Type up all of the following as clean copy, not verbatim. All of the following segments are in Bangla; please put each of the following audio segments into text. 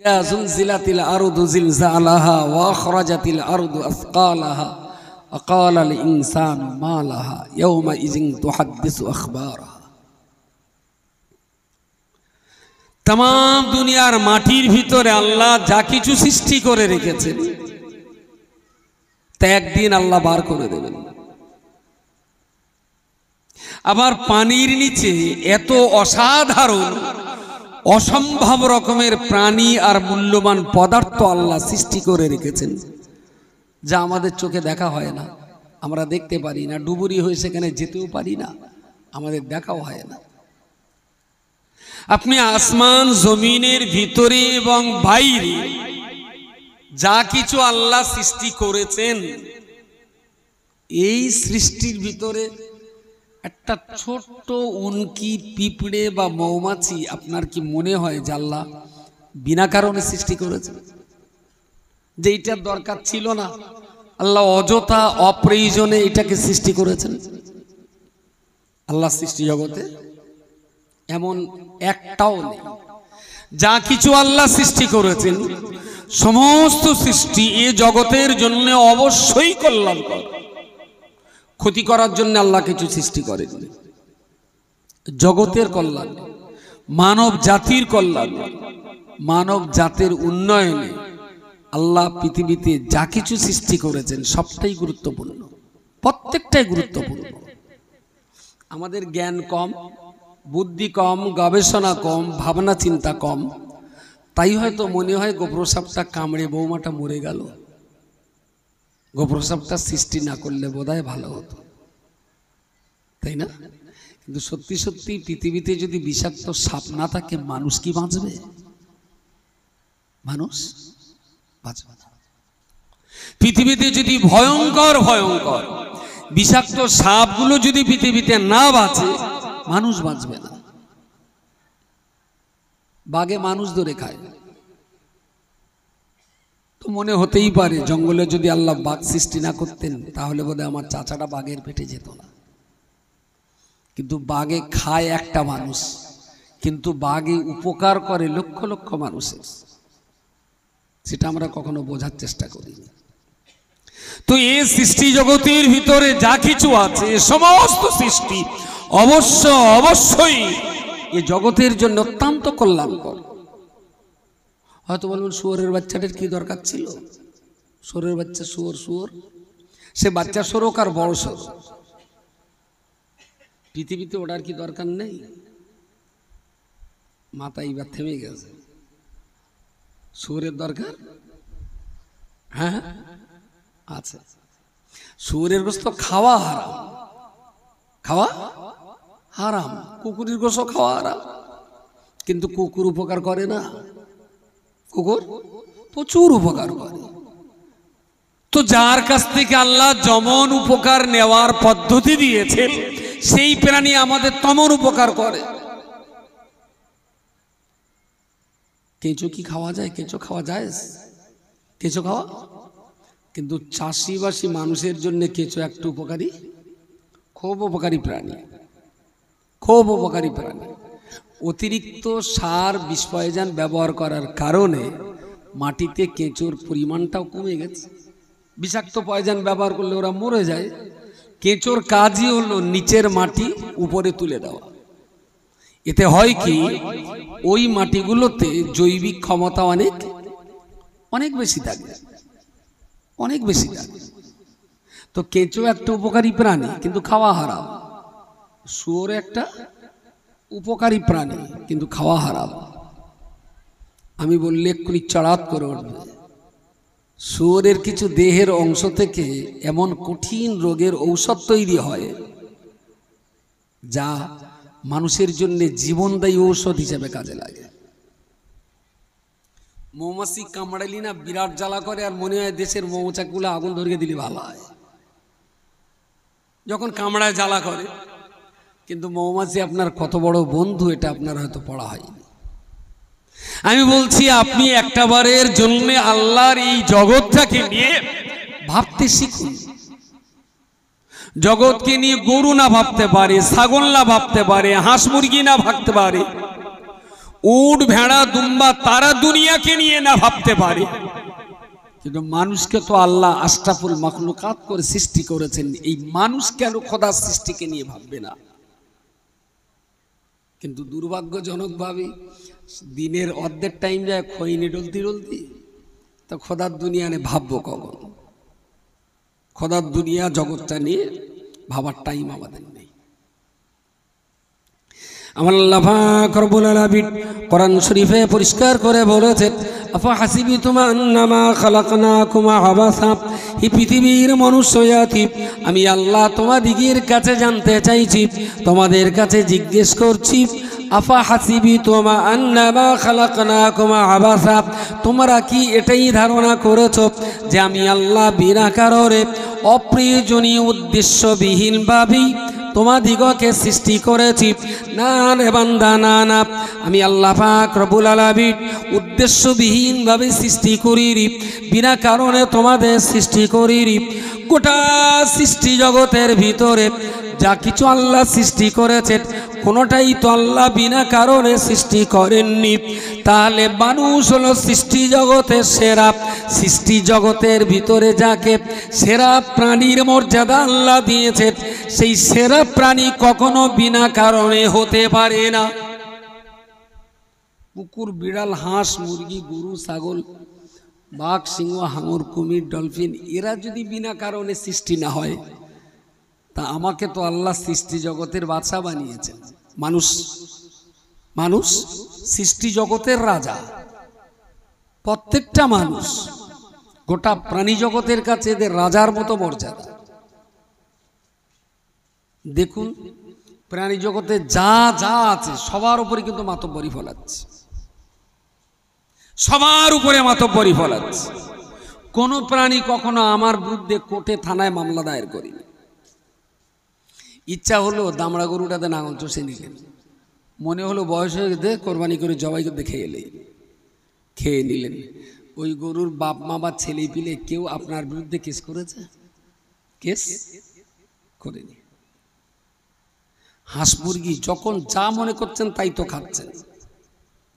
ইযা যুলজিলাতিল আরদু জিলজালাহা ওয়া আখরাজাতিল আরদু আসকালাহা ওয়া ক্বালাল ইনসানু মা লাহা ইয়াওমা ইযিন তুহাদ্দিসু আখবারাহা। तमाम দুনিয়ার মাটির ভিতরে আল্লাহ যা কিছু সৃষ্টি করে রেখেছেন তা একদিন আল্লাহ বার করে দেবেন। আবার পানির নিচে এত অসাধারণ অসম্ভব রকমের প্রাণী আর মূল্যবান পদার্থ আল্লাহ সৃষ্টি করে রেখেছেন যা আমাদের চোখে দেখা হয় না, আমরা দেখতে পারি না, ডুবুরি হয়ে সেখানে যেতেও পারি না, আমাদের দেখাও হয় না। আপনি আসমান জমিনের ভিতরে এবং বাইরে যা কিছু আল্লাহ সৃষ্টি করেছেন এই সৃষ্টির ভিতরে একটা ছোট্ট উনকি পিঁপড়ে বা মৌমাছি আপনার কি মনে হয় যে আল্লাহ বিনা কারণে সৃষ্টি করেছে, যে এটার দরকার ছিল না, আল্লাহ অযথা অপ্রয়োজনে এটাকে সৃষ্টি করেছেন? আল্লাহ সৃষ্টি জগতে এমন একটাও নেই। যা কিছু আল্লাহ সৃষ্টি করেছেন সমস্ত সৃষ্টি এ জগতের জন্য অবশ্যই কল্যাণকর, ক্ষতি করার জন্য আল্লাহ কিছু সৃষ্টি করেননি। জগতের কল্যাণ, মানব জাতির কল্যাণ, মানব জাতির উন্নয়নে আল্লাহ পৃথিবীতে যা কিছু সৃষ্টি করেছেন সবটাই গুরুত্বপূর্ণ, প্রত্যেকটাই গুরুত্বপূর্ণ। আমাদের জ্ঞান কম, বুদ্ধি কম, গবেষণা কম, ভাবনা চিন্তা কম, তাই হয়তো মনে হয় গোপ্রসাবটা কামড়ে বৌমাটা মরে গেল, গোপ্রসাবটা সৃষ্টি না করলে বোধহয় ভালো হতো, তাই না? কিন্তু সত্যি সত্যি পৃথিবীতে যদি বিষাক্ত সাপ না থাকে মানুষ কি বাঁচবে? মানুষ বাঁচবে না। পৃথিবীতে যদি ভয়ঙ্কর ভয়ঙ্কর বিষাক্ত সাপগুলো যদি পৃথিবীতে না বাঁচে মানুষ বাঁচবে না। বাঘে মানুষ ধরে খায়, তো মনে হতেই পারে জঙ্গলে যদি আল্লাহ বাঘ সৃষ্টি না করতেন তাহলে বোধহয় আমার চাচাটা বাঘের পেটে যেত না। কিন্তু বাঘে খায় একটা মানুষ, কিন্তু বাঘে উপকার করে লক্ষ লক্ষ মানুষের, সেটা আমরা কখনো বোঝার চেষ্টা করি। তো এই সৃষ্টি জগতের ভিতরে যা কিছু আছে সমস্ত সৃষ্টি অবশ্যই এই জগতের জন্য অত্যন্ত কল্যাণকর। হয়তো বলবেন শুয়োরের বাচ্চাটার কি দরকার ছিল? শুয়োরের বাচ্চা শুয়োর, সে বাচ্চা সরোক আর বড় সরোক, পৃথিবীতে ওটার কি দরকার নেই? মাথা এইবার থেমে গেছে। শুয়োরের দরকার? হ্যাঁ আচ্ছা, শুয়োরের গোশত খাওয়া হারাম, খাওয়া হারাম, কুকুরের গোশত খাওয়া হারাম, কিন্তু কুকুর উপকার করে না? কুকুর প্রচুর উপকার করে। তো যার কাছ থেকে আল্লাহ যেমন উপকার নেওয়ার পদ্ধতি দিয়েছেন সেই প্রাণী আমাদের তেমন উপকার করে। কেঁচো কি খাওয়া যায়? কেঁচো খাওয়া যায়, কেঁচো খাওয়া, কিন্তু চাষিবাসী মানুষের জন্য কেঁচো একটা উপকারী, খুব উপকারী প্রাণী, খুব উপকারী প্রাণী। অতিরিক্ত সার বিষ পয়জন ব্যবহার করার কারণে মাটিতে কেঁচোর পরিমাণটাও কমে গেছে। বিষাক্ত পয়জন ব্যবহার করলে ওরা মরে যায়। কেঁচোর কাজই হলো নিচের মাটি উপরে তুলে দেওয়া। এতে হয় কি, ওই মাটিগুলোতে জৈবিক ক্ষমতা অনেক অনেক বেশি থাকে, অনেক বেশি থাকে। তো কেঁচো একটা উপকারী প্রাণী কিন্তু খাওয়া হারাম। শুয়োর একটা উপকারী প্রাণী কিন্তু খাওয়া হারাম। আমি বললে এক্ষুনি চড়াত করে উঠবে। শুয়োরের কিছু দেহের অংশ থেকে এমন কঠিন রোগের ঔষধ তৈরি হয় যা মানুষের জন্য জীবনদায়ী ঔষধ হিসেবে কাজে লাগে। মৌমাছি কামড়ালি না বিরাট জ্বালা করে, আর মনে হয় দেশের মৌচাকগুলো আগুন ধরিয়ে দিলে ভালো হয় যখন কামড়ায় জ্বালা করে। কিন্তু মৌমাছি আপনার কত বড় বন্ধু এটা আপনার হয়তো পড়া হয়নি। আমি বলছি আপনি একটাবারের জন্য আল্লাহর এই জগৎটাকে নিয়ে ভাবতে শিখুন। জগৎকে নিয়ে গরু না ভাবতে পারে, ছাগল না ভাবতে পারে, হাঁস মুরগি না ভাবতে পারে, উট ভেড়া দুম্বা তারা দুনিয়াকে নিয়ে না ভাবতে পারে, কিন্তু মানুষকে তো আল্লাহ আশরাফুল মাখলুকাত করে সৃষ্টি করেছেন, এই মানুষ কেন খোদার সৃষ্টিকে নিয়ে ভাববে না? কিন্তু দুর্ভাগ্যজনকভাবে দিনের অর্ধেক টাইম যায় খৈনি ডলতি ডলতি, তো খোদার দুনিয়া নিয়ে ভাববো কখন? খোদার দুনিয়া জগৎটা নিয়ে ভাবার টাইম আমাদের নেই। আমার আল্লাহ পাক রব্বুল আলামিন কোরআন শরীফে পরিষ্কার করে বলেছেন, আফা হাসিবিতুম আন্নামা খালাকনাকুম আবাসা, এই পৃথিবীর মনুষ্য জাতি আমি আল্লাহ তোমাদিগের কাছে জানতে চাইছি, তোমাদের কাছে জিজ্ঞেস করছি, আফা হাসিবিতুম আন্নামা খালাকনাকুম আবাসা, তোমরা কি এটাই ধারণা করেছো যে আমি আল্লাহ বিনা কারণে অপ্রয়োজনীয় উদ্দেশ্যবিহীনভাবেই তোমাদিগকে সৃষ্টি করেছি? না রে বান্দা, না না, আমি আল্লাহ পাক রব্বুল আলামিন উদ্দেশ্যবিহীনভাবে সৃষ্টি করিনি, বিনা কারণে তোমাদের সৃষ্টি করিনি। গোটা সৃষ্টি জগতের ভিতরে যা কিছু আল্লাহ সৃষ্টি করেছেন কোনোটাই তো আল্লাহ বিনা কারণে সৃষ্টি করেননি। তাহলে মানুষ হলো সৃষ্টি জগতের সেরা, সৃষ্টি জগতের ভিতরে যাকে সেরা প্রাণীর মর্যাদা আল্লাহ দিয়েছেন, সেই সেরা প্রাণী কখনো বিনা কারণে হতে পারে না। কুকুর, বিড়াল, হাঁস, মুরগি, গরু, ছাগল, বাঘ, সিংহ, হাঙর, কুমির, ডলফিন এরা যদি বিনা কারণে সৃষ্টি না হয়, তা আমাকে তো আল্লাহ সৃষ্টি জগতের বাদশা বানিয়েছেন। মানুষ মানুষ সৃষ্টি জগতের রাজা, প্রত্যেকটা মানুষ গোটা প্রাণী জগতের কাছে এদের রাজার মতো মর্যাদা। দেখুন প্রাণী জগতে যা যা আছে সবার উপরে কিন্তু মাতব্বরি ফলাচ্ছে, সবার উপরে মাতব্বরি ফলাচ্ছে। কোন প্রাণী কখনো আমার বিরুদ্ধে কোর্টে থানায় মামলা দায়ের করেনি। ইচ্ছা হলো দামড়া গরুটাতে নাঙল চষে নিলেন, মনে হলো বয়স হয়ে গেছে কোরবানি করে জবাই করতে খেয়ে নিলেন। ওই গরুর বাপ মা বা ছেলে পিলে কেউ আপনার বিরুদ্ধে কেস করেছে? কেস করেনি। হাঁস মুরগি যখন যা মনে করছেন তাই তো খাচ্ছেন,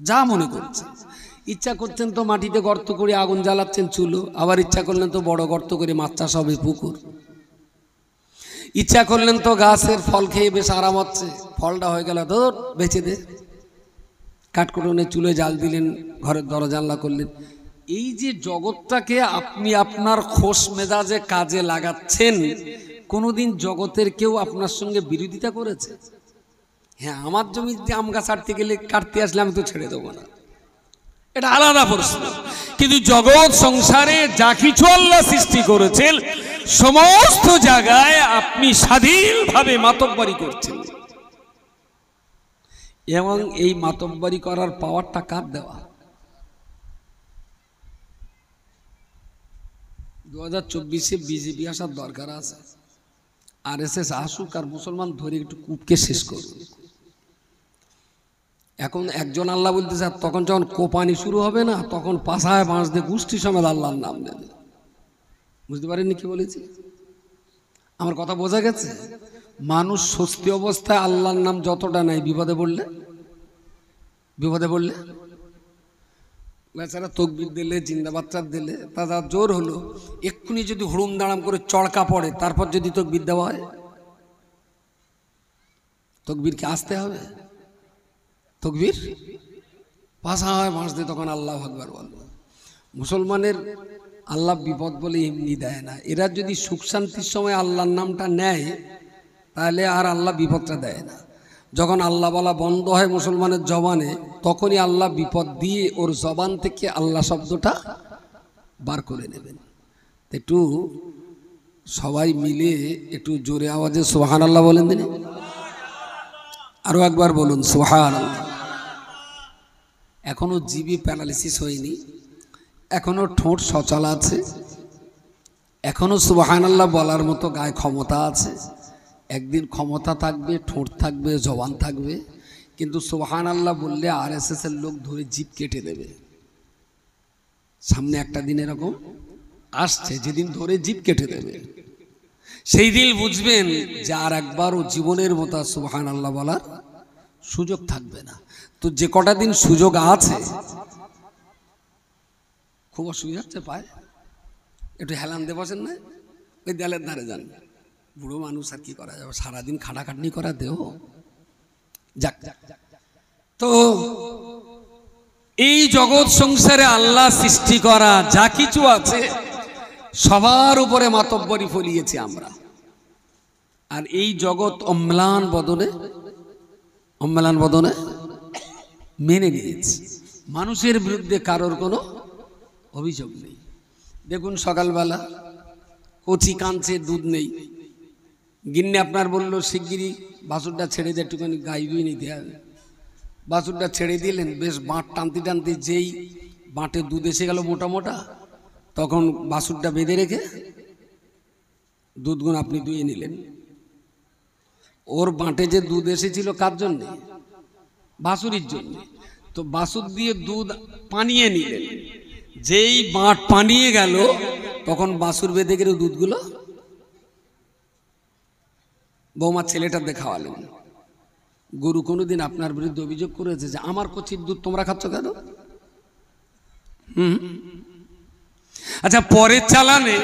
যা মনে করছেন। ইচ্ছা করছেন তো মাটিতে গর্ত করে আগুন জ্বালাচ্ছেন চুলো, আবার ইচ্ছা করলেন তো বড় গর্ত করে মাছ চাষ হবে পুকুর, ইচ্ছা করলেন তো গাছের ফল খেয়ে বেশ আরাম হচ্ছে, ফলটা হয়ে গেল তো বেঁচে দে, কাঠকুটনে চুলে জাল দিলেন, ঘরের দরজা জানলা করলেন। এই যে জগৎটাকে আপনি আপনার খোশ মেজাজে কাজে লাগাচ্ছেন, কোনোদিন জগতের কেউ আপনার সঙ্গে বিরোধিতা করেছে? হ্যাঁ, আমার জমিতে আম গাছ কাটতে গেলে কাটতে আসলে আমি তো ছেড়ে দেবো না, এটা আলাদা প্রশ্ন। কিন্তু জগৎ সংসারে যা কিছু আল্লাহ সৃষ্টি করেছেন সমস্ত জায়গায় আপনি স্বাধীনভাবে মাতব্বরি করছেন, এবং এই মাতব্বরি করার পাওয়ারটা কার দেওয়া? 2024-এ বিজেপি আসার দরকার আছে, আরএসএস আসুক আর মুসলমান ধরে একটু কূপকে শেষ করুন। এখন একজন আল্লাহ বলতে চান, তখন যখন কোপানি শুরু হবে না, তখন পাশায় বাঁশ দিয়ে গোষ্ঠী সমেত আল্লাহর নাম নেবে। বুঝতে পারেননি কি বলেছি? আমার কথা বোঝা গেছে? মানুষ স্বস্তি অবস্থায় আল্লাহর নাম যতটা নাই, বিপদে পড়লে বেচারা তকবির দিলে, জিন্দাবাদটা দিলে, তারা জোর হলো, এক্ষুনি যদি হুড়ুম দাঁড়াম করে চড়কা পড়ে, তারপর যদি তকবির দেওয়া হয়, তকবিরকে আসতে হবে? তকবির পাশা হয় বাঁশ দিয়ে, তখন আল্লাহু আকবার বলবো। মুসলমানের আল্লাহ বিপদ বলে এমনি দেয় না, এরা যদি সুখ শান্তির সময় আল্লাহর নামটা নেয় তাহলে আর আল্লাহ বিপদটা দেয় না। যখন আল্লাহ বলা বন্ধ হয় মুসলমানের জবানে, তখনই আল্লাহ বিপদ দিয়ে ওর জবান থেকে আল্লাহ শব্দটা বার করে নেবেন। একটু সবাই মিলে একটু জোরে আওয়াজে সুবহানাল্লাহ বলেন দিন, আরো একবার বলুন সুবহানাল্লাহ। এখনো জিভে প্যারালিসিস হয়নি, এখনো ঠোঁট সচল আছে, এখনো সুবহানাল্লাহ বলার মতো গায়ে ক্ষমতা আছে। একদিন ক্ষমতা থাকবে, ঠোঁট থাকবে, জবান থাকবে, কিন্তু সুবহানাল্লাহ বললে আরএসএস এর লোক ধরে জিভ কেটে দেবে। সামনে একটা দিন এরকম আসছে যেদিন ধরে জিভ কেটে দেবে, সেই দিন বুঝবেন যে আর একবারও জীবনের মতো সুবহানাল্লাহ বলার সুযোগ থাকবে না। তো যে কটা দিন সুযোগ আছে, খুব অসুবিধা হচ্ছে পায়, একটু হেলান দিয়ে বসেন না, ওই দেয়ালের ধারে যান। বুড়ো মানুষ আর কি করা যাবে, সারাদিন খাটাখাটনি করা দেহ। যাক, তো এই জগৎ সংসারে আল্লাহ সৃষ্টি করা যা কিছু আছে সবার উপরে মাতব্বরি ফলিয়েছি আমরা। আর এই জগৎ অম্লান বদনে মেনে নিয়েছে। মানুষের বিরুদ্ধে কারোর কোনো অভিযোগ নেই। দেখুন সকালবেলা কচি কাঁদছে, দুধ নেই, গিন্নি আপনার বললো শিগগিরই বাছুরটা ছেড়ে দিয়ে একটুখানি গাই দুই নিতে হবে। বাছুরটা ছেড়ে দিলেন, বেশ বাঁট টানতে টানতে যেই বাঁটে দুধ এসে গেল মোটা মোটা, তখন বাছুরটা বেঁধে রেখে দুধগুলো আপনি দুয়ে নিলেন। ওর বাঁটে যে দুধ এসেছিল কার জন্যে? বাছুরির জন্য। তো বাছুর দিয়ে দুধ পানিয়ে নিলেন, যেই বাঁট পানিয়ে গেল তখন বাছুর বেঁধে গেলে দুধগুলো বৌমার ছেলেটা দেখাওয়ালেন। গরু কোনোদিন আপনার বিরুদ্ধে অভিযোগ করেছে যে আমার কচির দুধ তোমরা খাচ্ছ কেন? আচ্ছা, পরের চালানে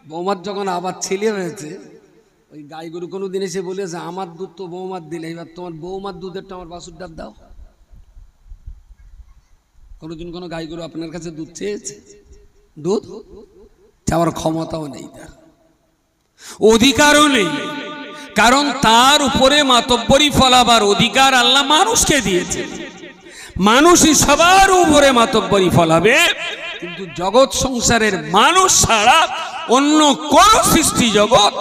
বৌমার যখন আবার ছেলে হয়েছে, ওই গাই গরু কোনোদিন এসে বলেছে আমার দুধ তো বৌমার দিলে, এবার তোমার বৌমার দুধেরটা আমার বাছুরটার দাও। কোনোদিন কোনো গাই গরু আপনার কাছে দুধ চেয়েছে? দুধ চাওয়ার ক্ষমতাও নেই, তার অধিকারও নেই। কারণ তার উপরে মাতব্বরি ফলাবার অধিকার আল্লাহ মানুষকে দিয়েছে। মানুষই সবার উপরে মাতব্বরি ফলাবে, কিন্তু জগৎ সংসারের মানুষ ছাড়া অন্য কোন সৃষ্টি জগৎ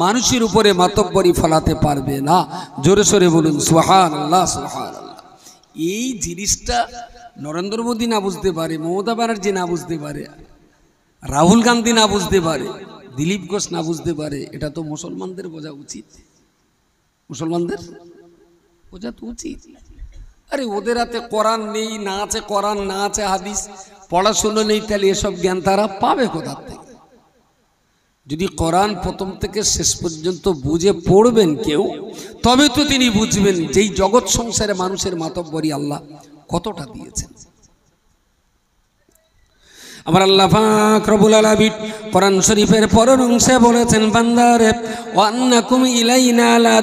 মানুষের উপরে মাতব্বরি ফলাতে পারবে না। জোরে সোরে বলুন সুবহানাল্লাহ, সুবহানাল্লাহ। এই জিনিসটা নরেন্দ্র মোদী না বুঝতে পারে, মমতা ব্যানার্জি না বুঝতে পারে, রাহুল গান্ধী না বুঝতে পারে, দিলীপ ঘোষ না বুঝতে পারে, এটা তো মুসলমানদের বোঝা উচিত। মুসলমানদের বোঝা তো উচিত। আরে ওদের হাতে কোরআন নেই, না আছে কোরআন, না আছে হাদিস, পড়াশুনো নেই, তাহলে এসব জ্ঞান তারা পাবে কোথা থেকে? যদি কোরআন প্রথম থেকে শেষ পর্যন্ত বুঝে পড়বেন কেউ, তবে তো তিনি বুঝবেন যেই জগৎ সংসারে মানুষের মাতব্বরি আল্লাহ কতটা দিয়েছেন। আমার আল্লাহ পাক রব্বুল আলামিন কোরআন শরীফের পরের অংশে বলেছেন, বান্দারে ওয়ান্নাকুম ইলাইনা লা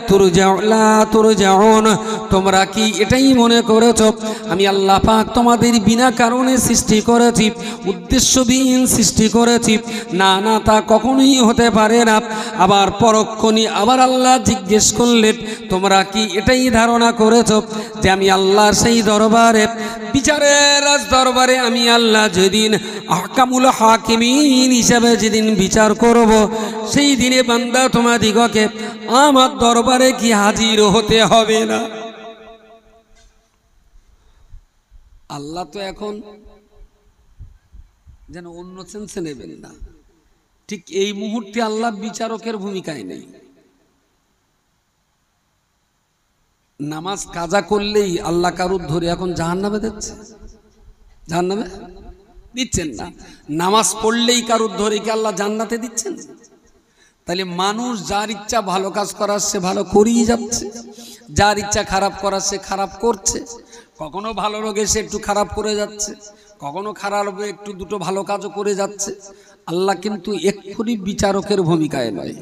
তুরজাউন, তোমরা কি এটাই মনে করেছো আমি আল্লাহ পাক তোমাদের বিনা কারণে সৃষ্টি করেছি, উদ্দেশ্যবিহীন সৃষ্টি করেছি? না না, তা কখনোই হতে পারে না। আবার পরক্ষণে আবার আল্লাহ জিজ্ঞেস করলেন, তোমরা কি এটাই ধারণা করেছো যে আমি আল্লাহর সেই দরবারে, বিচারের রাজ দরবারে আমি আল্লাহ যেদিন আহকামুল হাকিমিন হিসাবে যেদিন বিচার করব, সেই দিনে বান্দা তোমাদিগকে আমার দরবারে কি হাজির হতে হবে না? আল্লাহ তো এখন যেন অন্য সেন্সে নেবেন না, ঠিক এই মুহূর্তে আল্লাহ বিচারকের ভূমিকায় নেই। নামাজ কাজা করলেই আল্লাহ কারুর ধরে এখন জাহান্নামে দিচ্ছে, জাহান্নামে দিচ্ছেন না। নামাজ পড়লেই কারুর ধরে কি আল্লাহ জান্নাতে দিচ্ছেন? তাহলে মানুষ যার ইচ্ছা ভালো কাজ করার সে ভালো করেই যাচ্ছে, যার ইচ্ছা খারাপ করার সে খারাপ করছে। কখনো ভালো লোকে সে একটু খারাপ করে যাচ্ছে, কখনো খারাপ লোকে একটু দুটো ভালো কাজও করে যাচ্ছে। আল্লাহ কিন্তু এক্ষুনি বিচারকের ভূমিকায় নয়,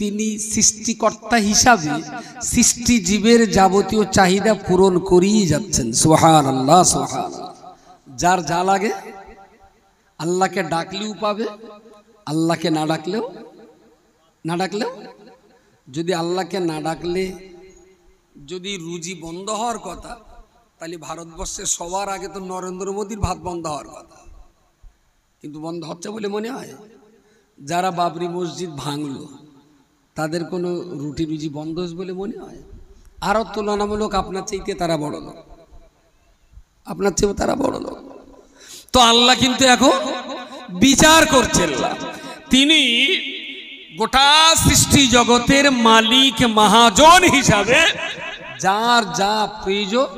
তিনি সৃষ্টিকর্তা হিসাবে সৃষ্টি জীবের যাবতীয় চাহিদা পূরণ করেই যাচ্ছেন। সুবহানাল্লাহ, সুবহানাল্লাহ। যার যা লাগে আল্লাহকে ডাকলেও পাবে, আল্লাহকে না ডাকলেও যদি আল্লাহকে না ডাকলে যদি রুজি বন্ধ হওয়ার কথা, তাহলে ভারতবর্ষে সবার আগে তো নরেন্দ্র মোদীর ভাত বন্ধ হওয়ার কথা, কিন্তু বন্ধ হচ্ছে বলে মনে হয়? যারা বাবরি মসজিদ ভাঙলো তাদের কোনো রুটি রুজি বন্ধ হয়েছে বলে মনে হয়? আরও তুলনামূলক আপনার চাইতে তারা বড় লোক, আপনার চেয়েও তারা বড় লোক। তো আল্লাহ কিন্তু এখন বিচার করছেন। তিনি গোটা সৃষ্টি জগতের মালিক মহাজন হিসাবে যার যা প্রয়োজন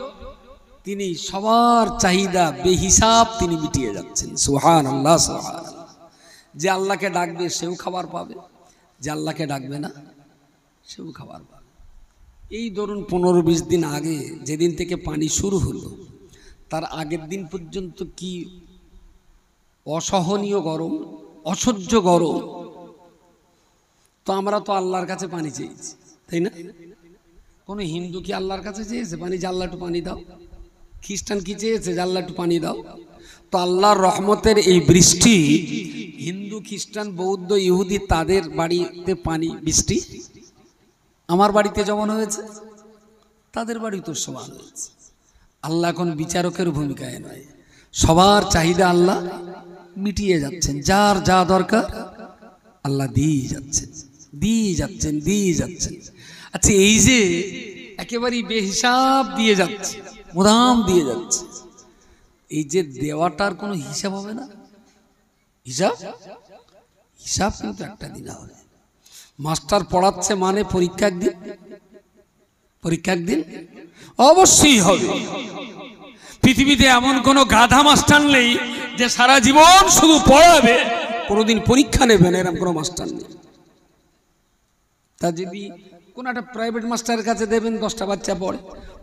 তিনি সবার চাহিদা বেহিসাব তিনি মিটিয়ে যাচ্ছেন। সুবহানাল্লাহ, সুবহানাল্লাহ। যে আল্লাহকে ডাকবে সেও খাবার পাবে, যে আল্লাহকে ডাকবে না সেও খাবার পাবে। এই ধরুন 15-20 দিন আগে যেদিন থেকে পানি শুরু হলো তার আগের দিন পর্যন্ত কি অসহনীয় গরম, অসহ্য গরম। তো আমরা তো আল্লাহর কাছে পানি চেয়েছি, তাই না? কোনো হিন্দু কি আল্লাহর কাছে চেয়েছে পানি, যে আল্লাহ একটু পানি দাও? খ্রিস্টান কি চেয়েছে, যে আল্লাহ একটু পানি দাও? তো আল্লাহর রহমতের এই বৃষ্টি হিন্দু, খ্রিস্টান, বৌদ্ধ, ইহুদি তাদের বাড়িতে পানি বৃষ্টি আমার বাড়িতে যেমন হয়েছে তাদের বাড়িতে সমান হয়েছে। আল্লাহ এখন বিচারকের ভূমিকায় নয়, সবার চাহিদা আল্লাহ মিটিয়ে যাচ্ছেন। যার যা দরকার আল্লাহ দিয়ে যাচ্ছেন, দিয়ে যাচ্ছেন, দিয়ে যাচ্ছেন। আচ্ছা, এই যে একেবারেই বেহিসাব দিয়ে যাচ্ছে, মুদাম দিয়ে যাচ্ছে, এই যে দেওয়াটার কোনো হিসাব হবে না? হিসাব হিসাব কিন্তু একটা দিন হবে। মাস্টার পড়াচ্ছে মানে পরীক্ষা একদিন, পরীক্ষা একদিন অবশ্যই হবে। পৃথিবীতে এমন কোন গাধা মাস্টার নেই যে সারা জীবন শুধু পড়াবে, কোনোদিন পরীক্ষা নেবে না, এরকম কোনো মাস্টার নেই। তা যদি কোন একটা প্রাইভেট মাস্টারের কাছে দেবেন, 10টা বাচ্চা পড়ে,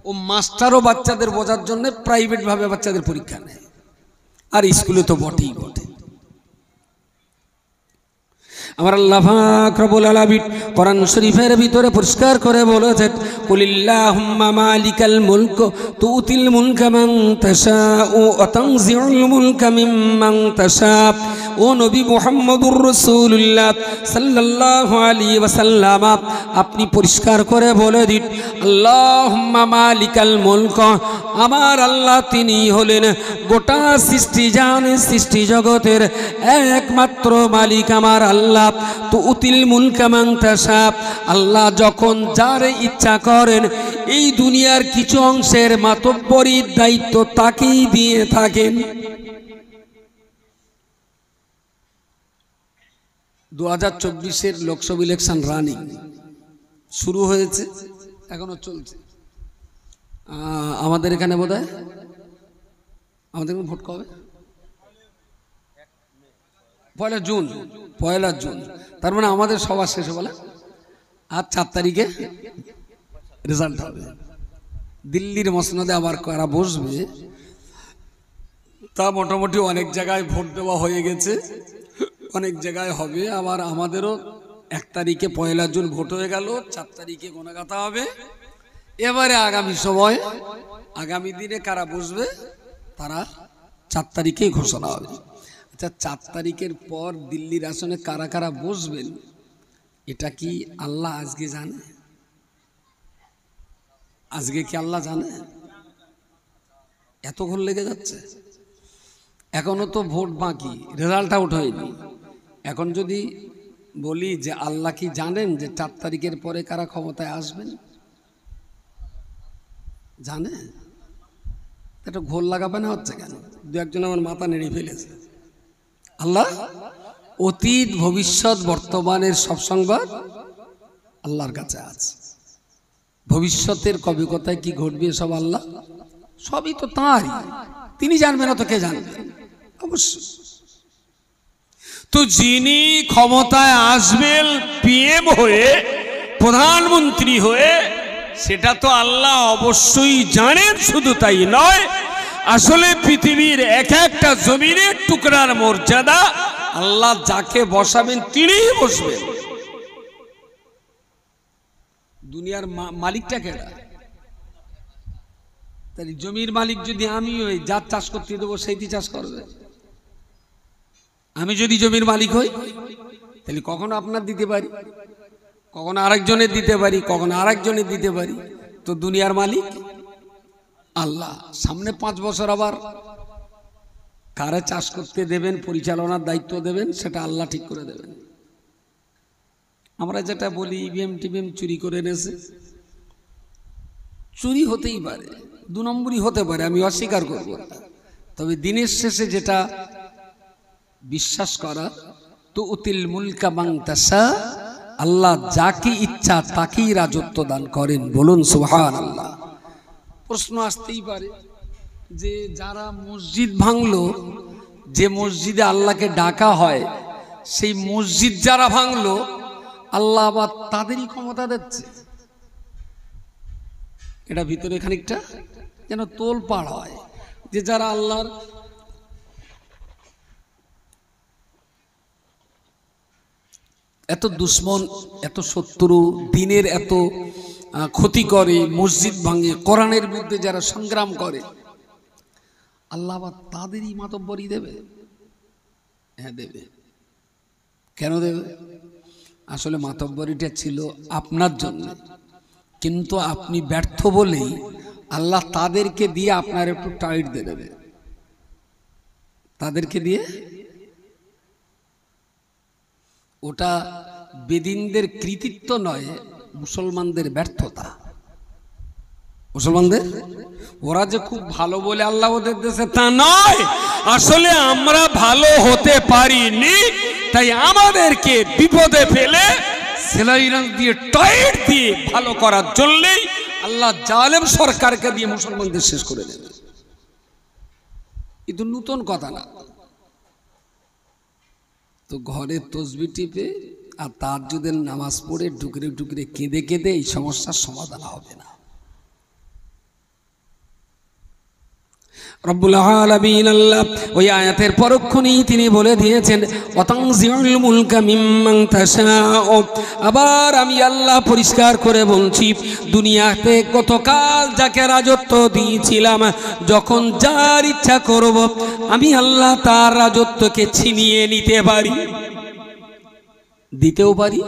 ও মাস্টারও বাচ্চাদের বোঝার জন্য প্রাইভেট ভাবে বাচ্চাদের পরীক্ষা নেয়, আর স্কুলে তো বটেই বটে। আমার আল্লাহ পাক রব্বুল আলামিন কোরআন শরীফের ভিতরে পরিষ্কার করে বলেছেন, কুলিল্লাহুম্মা মালিকাল মুলক তুতিল মুলকা মান তাশাউ ওয়া তানজিউল মুলকা মিম্মান তাশা। ও নবী মুহাম্মদুর রাসূলুল্লাহ সাল্লাল্লাহু আলাইহি ওয়াসাল্লাম, আপনি পরিষ্কার করে বলে দিন, আল্লাহুম্মা মালিকাল মুলক, আমার আল্লাহ তিনি হলেন গোটা সৃষ্টি জানে, সৃষ্টি জগতের একমাত্র মালিক আমার আল্লাহ। তো উতিল মুলকা মান তাশা, আল্লাহ যখন যার ইচ্ছা করেন এই দুনিয়ার কিছু অংশের মাতব্বরির দায়িত্ব তাকেই দিয়ে থাকেন। 2024-এর লোকসভা ইলেকশন রানিং শুরু হয়েছে, এখনো চলছে। আমাদের এখানে বোধহয় আমাদের ভোট কবে? 1 জুন, 1 জুন। তার মানে আমাদের সবার শেষে বলে আর 4 তারিখে রেজাল্ট হবে। দিল্লির মসনদে আবার কারা বসবে তা মোটামুটি অনেক জায়গায় ভোট দেওয়া হয়ে গেছে, অনেক জায়গায় হবে। আবার আমাদেরও 1 তারিখে 1 জুন ভোট হয়ে গেল, 4 তারিখে গোনাগাথা হবে। এবারে আগামী সময়, আগামী দিনে কারা বসবে তারা 4 তারিখেই ঘোষণা হবে। আচ্ছা, 4 তারিখের পর দিল্লির আসনে কারা কারা বসবেন এটা কি আল্লাহ আজকে জানে? আজকে কি আল্লাহ জানে? এত ঘোর লেগে যাচ্ছে, এখনো তো ভোট বাকি, রেজাল্ট আউট হয়নি। এখন যদি বলি যে আল্লাহ কি জানেন যে 4 তারিখের পরে কারা ক্ষমতায় আসবেন? জানে? এটা ঘোর লাগাবে না হচ্ছে কেন? 2-1 আমার মাথা নেড়ে ফেলেছে। আল্লাহ অতীত, ভবিষ্যৎ, বর্তমানের সব সংবাদ আল্লাহর কাছে আছে। ভবিষ্যতের কবে কোথায় কি ঘটবে সব আল্লাহ, সবই তো তাঁরই, তিনি জানবেন না তো কে জানবে? অবশ্যই। তো যিনি ক্ষমতায় আসবেন পিএম হয়ে, প্রধানমন্ত্রী হয়ে, সেটা তো আল্লাহ অবশ্যই জানেন। শুধু তাই নয়, আসলে পৃথিবীর এক একটা জমিনের টুকরার মর্যাদা আল্লাহ যাকে বসাবেন তিনিই বসবেন। দুনিয়ার মালিকটা কেডা? তাই জমির মালিক যদি আমি হই, যার চাষ করতে দেবো সেইটি চাষ করবে। আমি যদি জমির মালিক হই তাহলে কখনো আপনার দিতে পারি, কখনো আরেকজনের দিতে পারি, কখনো আরেকজনের দিতে পারি। তো দুনিয়ার মালিক আল্লাহ। সামনে 5 বছর আবার কারে চাষ করতে দেবেন, পরিচালনার দায়িত্ব দেবেন, সেটা আল্লাহ ঠিক করে দেবেন। আমরা যেটা বলি ইভিএম টিভিএম চুরি করে এনেছে, চুরি হতেই পারে, 2 নম্বরই হতে পারে, আমি অস্বীকার করব না। তবে দিনের শেষে যেটা বিশ্বাস করা, তো উতিল মুলকা মান তাশা, আল্লাহ যাকে ইচ্ছা তাকেই রাজত্ব দান করেন। বলুন সুবহানাল্লাহ। প্রশ্ন আসতেই পারে যে যারা মসজিদ ভাঙলো, যে মসজিদে আল্লাহকে ডাকা হয়, সেই মসজিদ যারা ভাঙলো আল্লাহ আবার তাদেরই ক্ষমতা দিচ্ছে। এটা ভিতরে খানিকটা যেন তোলপাড় হয়, যে যারা আল্লাহর এত দুশ্মন, এত শত্রু, দিনের এত ক্ষতি করে, মসজিদ ভাঙে, কোরআনের বিরুদ্ধে যারা সংগ্রাম করে, আল্লাহ আবার তাদেরই মাতব্বরি দেবে? হ্যাঁ দেবে। কেন দেবে? আসলে মাতব্বরিটা ছিল আপনার জন্য, কিন্তু আপনি ব্যর্থ বলেই আল্লাহ তাদেরকে দিয়ে আপনার একটু টাইট দিয়ে দেবে, তাদেরকে দিয়ে। ওটা বেদিনদের কৃতিত্ব নয়, মুসলমানদের ব্যর্থতা। মুসলমানদের ওরা যে খুব ভালো বলে আল্লাহ ওদের দেশে, তা নয়। আসলে আমরা ভালো হতে পারিনি, তাই আমাদেরকে বিপদে ফেলে সেলাইরান দিয়ে টাইট দিয়ে ভালো করার জন্যই আল্লাহ জালেম সরকারকে দিয়ে মুসলমানদের শেষ করে দেবে। কিন্তু নতুন কথা না। তো ঘরে তসবি টিপে আর তাহাজ্জুদের নামাজ পড়ে ডুকরে ডুকরে কেঁদে কেঁদে এই সমস্যার সমাধান হবে না। রব্বুল আলামিন আল্লাহ ওই আয়াতের পরক্ষণেই তিনি বলে দিয়েছেন, ওয়াতানজিউল মুলকা মিম্মান তাশাউ। আবার আমি আল্লাহ পরিষ্কার করে বলছি, দুনিয়াতে গতকাল যাকে রাজত্ব দিয়েছিলাম, যখন যার ইচ্ছা করব আমি আল্লাহ তার রাজত্বকে ছিনিয়ে নিতে পারি, দিতেও পারি,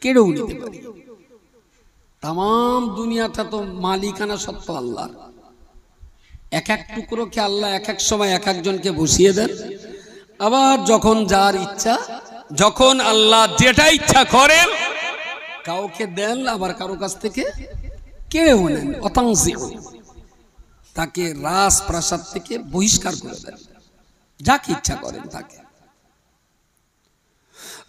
কেড়েও নিতে পারি। তাম দুনিয়াটা তো মালিকানা সত্ত্ব আল্লাহর। এক এক টুকরোকে আল্লাহ এক এক সময় এক একজনকে বসিয়ে দেন। আবার যখন যার ইচ্ছা, যখন আল্লাহ যেটা ইচ্ছা করেন কাউকে দেন, আবার কারো কাছ থেকে কেড়েও নেন। অতাংশিউ, তাকে রাজপ্রাসাদ থেকে বহিষ্কার করে দেন, যাকে ইচ্ছা করেন তাকে।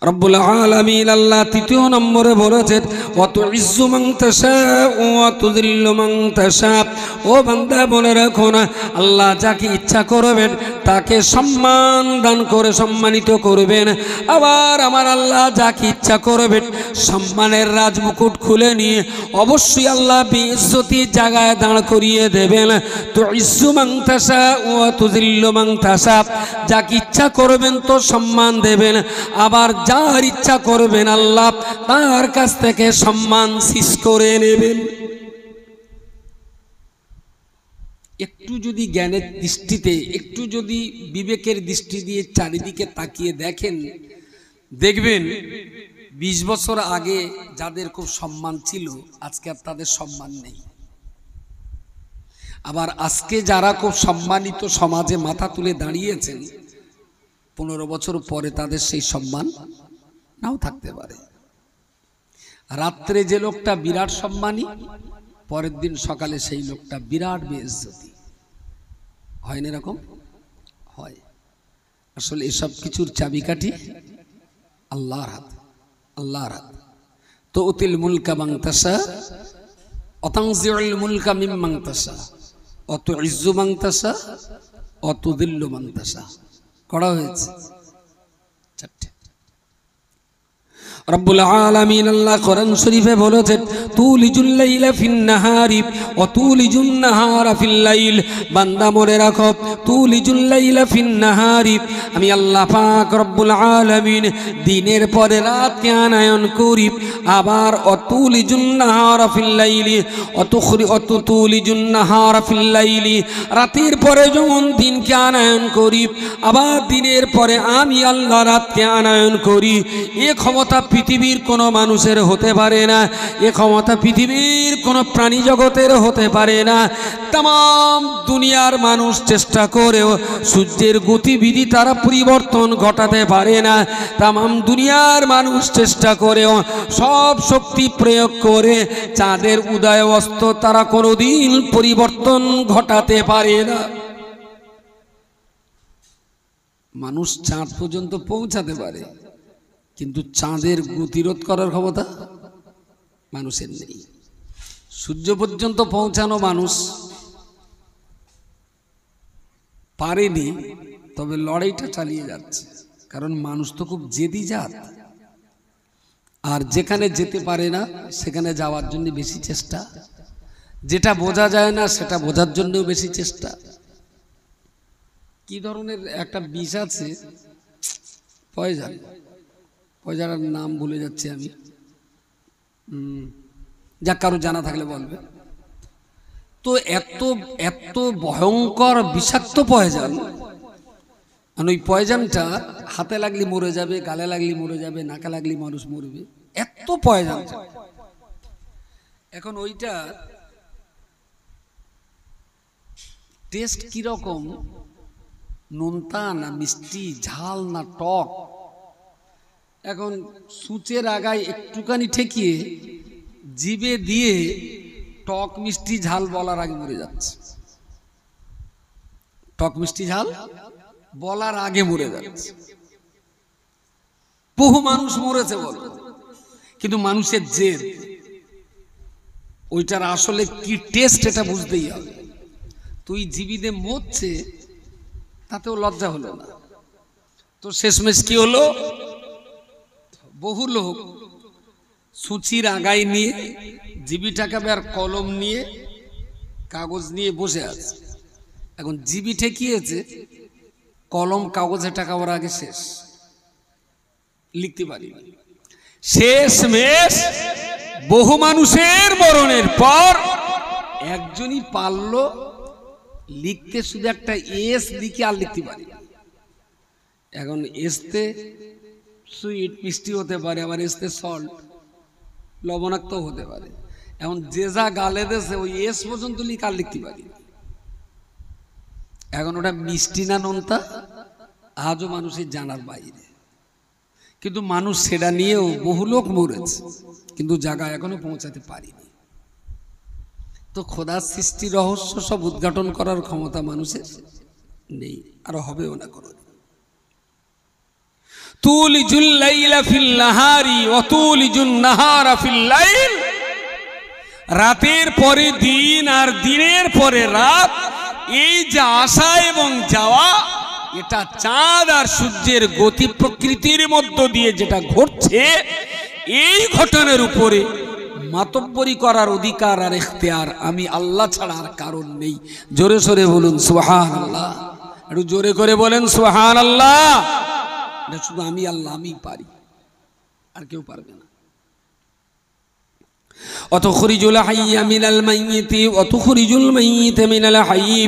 রব্বুল আলামিন আল্লাহ তৃতীয় নম্বরে বলেছেন, ওয়া তুইজ্জু মান তাশাউ ওয়া তুযিল্লু মান তাশাউ। ও বান্দা বলে রাখো না, আল্লাহ যাকে ইচ্ছা করবেন তাকে সম্মান দান করে সম্মানিত করবেন। আবার আমার আল্লাহ যাকে ইচ্ছা করবেন সম্মানের রাজমুকুট খুলে নিয়ে অবশ্যই আল্লাহ বেইজ্জতির জায়গায় দাঁড় করিয়ে দেবেন। তুইজ্জু মান তাশাউ ওয়া তুযিল্লু মান তাশাউ। যাকে ইচ্ছা করবেন তো সম্মান দেবেন, আবার যার ইচ্ছা করবেন আল্লাহ তার কাছ থেকে সম্মান সিজ করে নেবেন। একটু যদি জ্ঞানের দৃষ্টিতে, একটু যদি বিবেকের দৃষ্টি দিয়ে চারিদিকে তাকিয়ে দেখেন, দেখবেন 20 বছর আগে যাদের খুব সম্মান ছিল আজকে আর তাদের সম্মান নেই। আবার আজকে যারা খুব সম্মানিত সমাজে মাথা তুলে দাঁড়িয়েছেন, 15 বছর পরে তাদের সেই সম্মান নাও থাকতে পারে। রাত্রে যে লোকটা বিরাট সম্মানী, পরের দিন সকালে সেই লোকটা বিরাট বেইজ্জতি। হয় না এরকম? হয়। আসলে এসব কিছুর চাবিকাঠি আল্লাহর হাত, আল্লাহর হাত। তো উতিল মুলকা মান তাশা ওয়া তানজিউল মুলকা মিম্মান তাশা ওয়া তুইজ্জু মান তাশা ওয়া তুযিল্লু মান তাশা। করা হয়েছে চারটে। রব্বুল আলামিন আল্লাহ কোরআন শরীফে বলেছেন, তুলিজুল লাইলা ফিন নাহারি ওয়া তুলিজুন নাহারা ফিল লাইল। বান্দা মনে রাখো, তুলিজুল লাইলা ফিন নাহারি, আমি আল্লাহ পাক রব্বুল আলামিন দিনের পরে রাতকে আনয়ন করি। আবার অতুলিজুন নাহারা ফিল লাইলি অতুলিজুন নাহারা ফিল লাইলি, রাতের পরে যখন দিনকে আনয়ন করি, আবার দিনের পরে আমি আল্লাহ রাতকে আনয়ন করি। এ ক্ষমতা পৃথিবীর কোনো মানুষের হতে পারে না, এ ক্ষমতা পৃথিবীর কোনো প্রাণী জগতের হতে পারে না। তাম দুনিয়ার মানুষ চেষ্টা করেও সূর্যের গতিবিধি তারা পরিবর্তন ঘটাতে পারে না। তাম দুনিয়ার মানুষ চেষ্টা করেও সব শক্তি প্রয়োগ করে চাঁদের উদয় অস্ত তারা কোনোদিন পরিবর্তন ঘটাতে পারে না। মানুষ চাঁদ পর্যন্ত পৌঁছাতে পারে, কিন্তু চাঁদের গতিরোধ করার ক্ষমতা মানুষের নেই। সূর্য পর্যন্ত পৌঁছানো মানুষ পারেনি, তবে লড়াইটা চালিয়ে যাচ্ছে, কারণ মানুষ তো খুব জেদি জাত। আর যেখানে যেতে পারে না সেখানে যাওয়ার জন্য বেশি চেষ্টা, যেটা বোঝা যায় না সেটা বোঝার জন্যও বেশি চেষ্টা। কি ধরনের একটা বিষ আছে, পয়জন, পয়জনের নাম ভুলে যাচ্ছি আমি, যা কারো জানা থাকলে বলবে। তো এত এত ভয়ঙ্কর বিষাক্ত পয়জন, মানে ওই পয়জনটা হাতে লাগলে মরে যাবে, গালে লাগলে মরে যাবে, নাকে লাগলে মানুষ মরবে, এত পয়জন। এখন ওইটা টেস্ট কিরকম, নোনতা না মিষ্টি, ঝাল না টক। এখন সূচের আগায় একটুখানি ঠেকিয়ে জিভে দিয়ে টক মিষ্টি ঝাল বলার আগে মরে যাচ্ছে, টক মিষ্টি ঝাল বলার আগে মরে যাচ্ছে। বহু মানুষ মরেছে বল, কিন্তু মানুষের জেদ, ওইটার আসলে কি টেস্ট এটা বুঝতেই হবে। তুই জীবিতে মরছে তাতেও লজ্জা হলো না, তো শেষমেশ কি হলো, বহু লোক সূচির আগায় নিয়ে জিবিটাকে আর কলম নিয়ে কাগজ নিয়ে বসে আছে। এখন জিবি ঠেকিয়েছে, কলম কাগজে টাকাবার আগে শেষ, লিখতে পারি। শেষমেশ বহু মানুষের মরণের পর একজনই পারলো লিখতে, শুধু একটা এস লিখে, আর লিখতে পারি। এখন এসতে সুইট মিষ্টি হতে পারে, আবার এসতে সল্ট লবণাক্ত হতে পারে। এখন যে যা গালে দেশে ওই এস পর্যন্ত লিখে আর লিখতে পারি। এখন ওটা মিষ্টি না নোনতা আজও মানুষের জানার বাইরে, কিন্তু মানুষ সেটা নিয়েও বহু লোক মরেছে, কিন্তু জায়গা এখনো পৌঁছাতে পারিনি। তো খোদার সৃষ্টি রহস্য সব উদ্ঘাটন করার ক্ষমতা মানুষের নেই, আর হবেও না কোনো। তুলিজুল লাইলা ফিল নাহারি ওয়া তুলিজুন নাহারা ফিল লাইল, রাতের পরে দিন আর দিনের পরে রাত, এই যে আসা এবং যাওয়া, এটা চাঁদ আর সূর্যের গতি প্রকৃতির মধ্য দিয়ে যেটা ঘটছে, এই ঘটনার উপরে মাতব্বরি করার অধিকার আর ইখতিয়ার আমি আল্লাহ ছাড়া আর কারণ নেই। জোরে সোরে বলুন সুবহানাল্লাহ, একটু জোরে করে বলেন সুবহানাল্লাহ। এটা শুধু আমি আল্লাহ, আমি পারি, আর কেউ পারবে না। অতুখরিজুল হাইয়া মিনাল মাইয়িতি ওয়া তুখরিজুল মাইয়িতা মিনাল হাইয়্যি,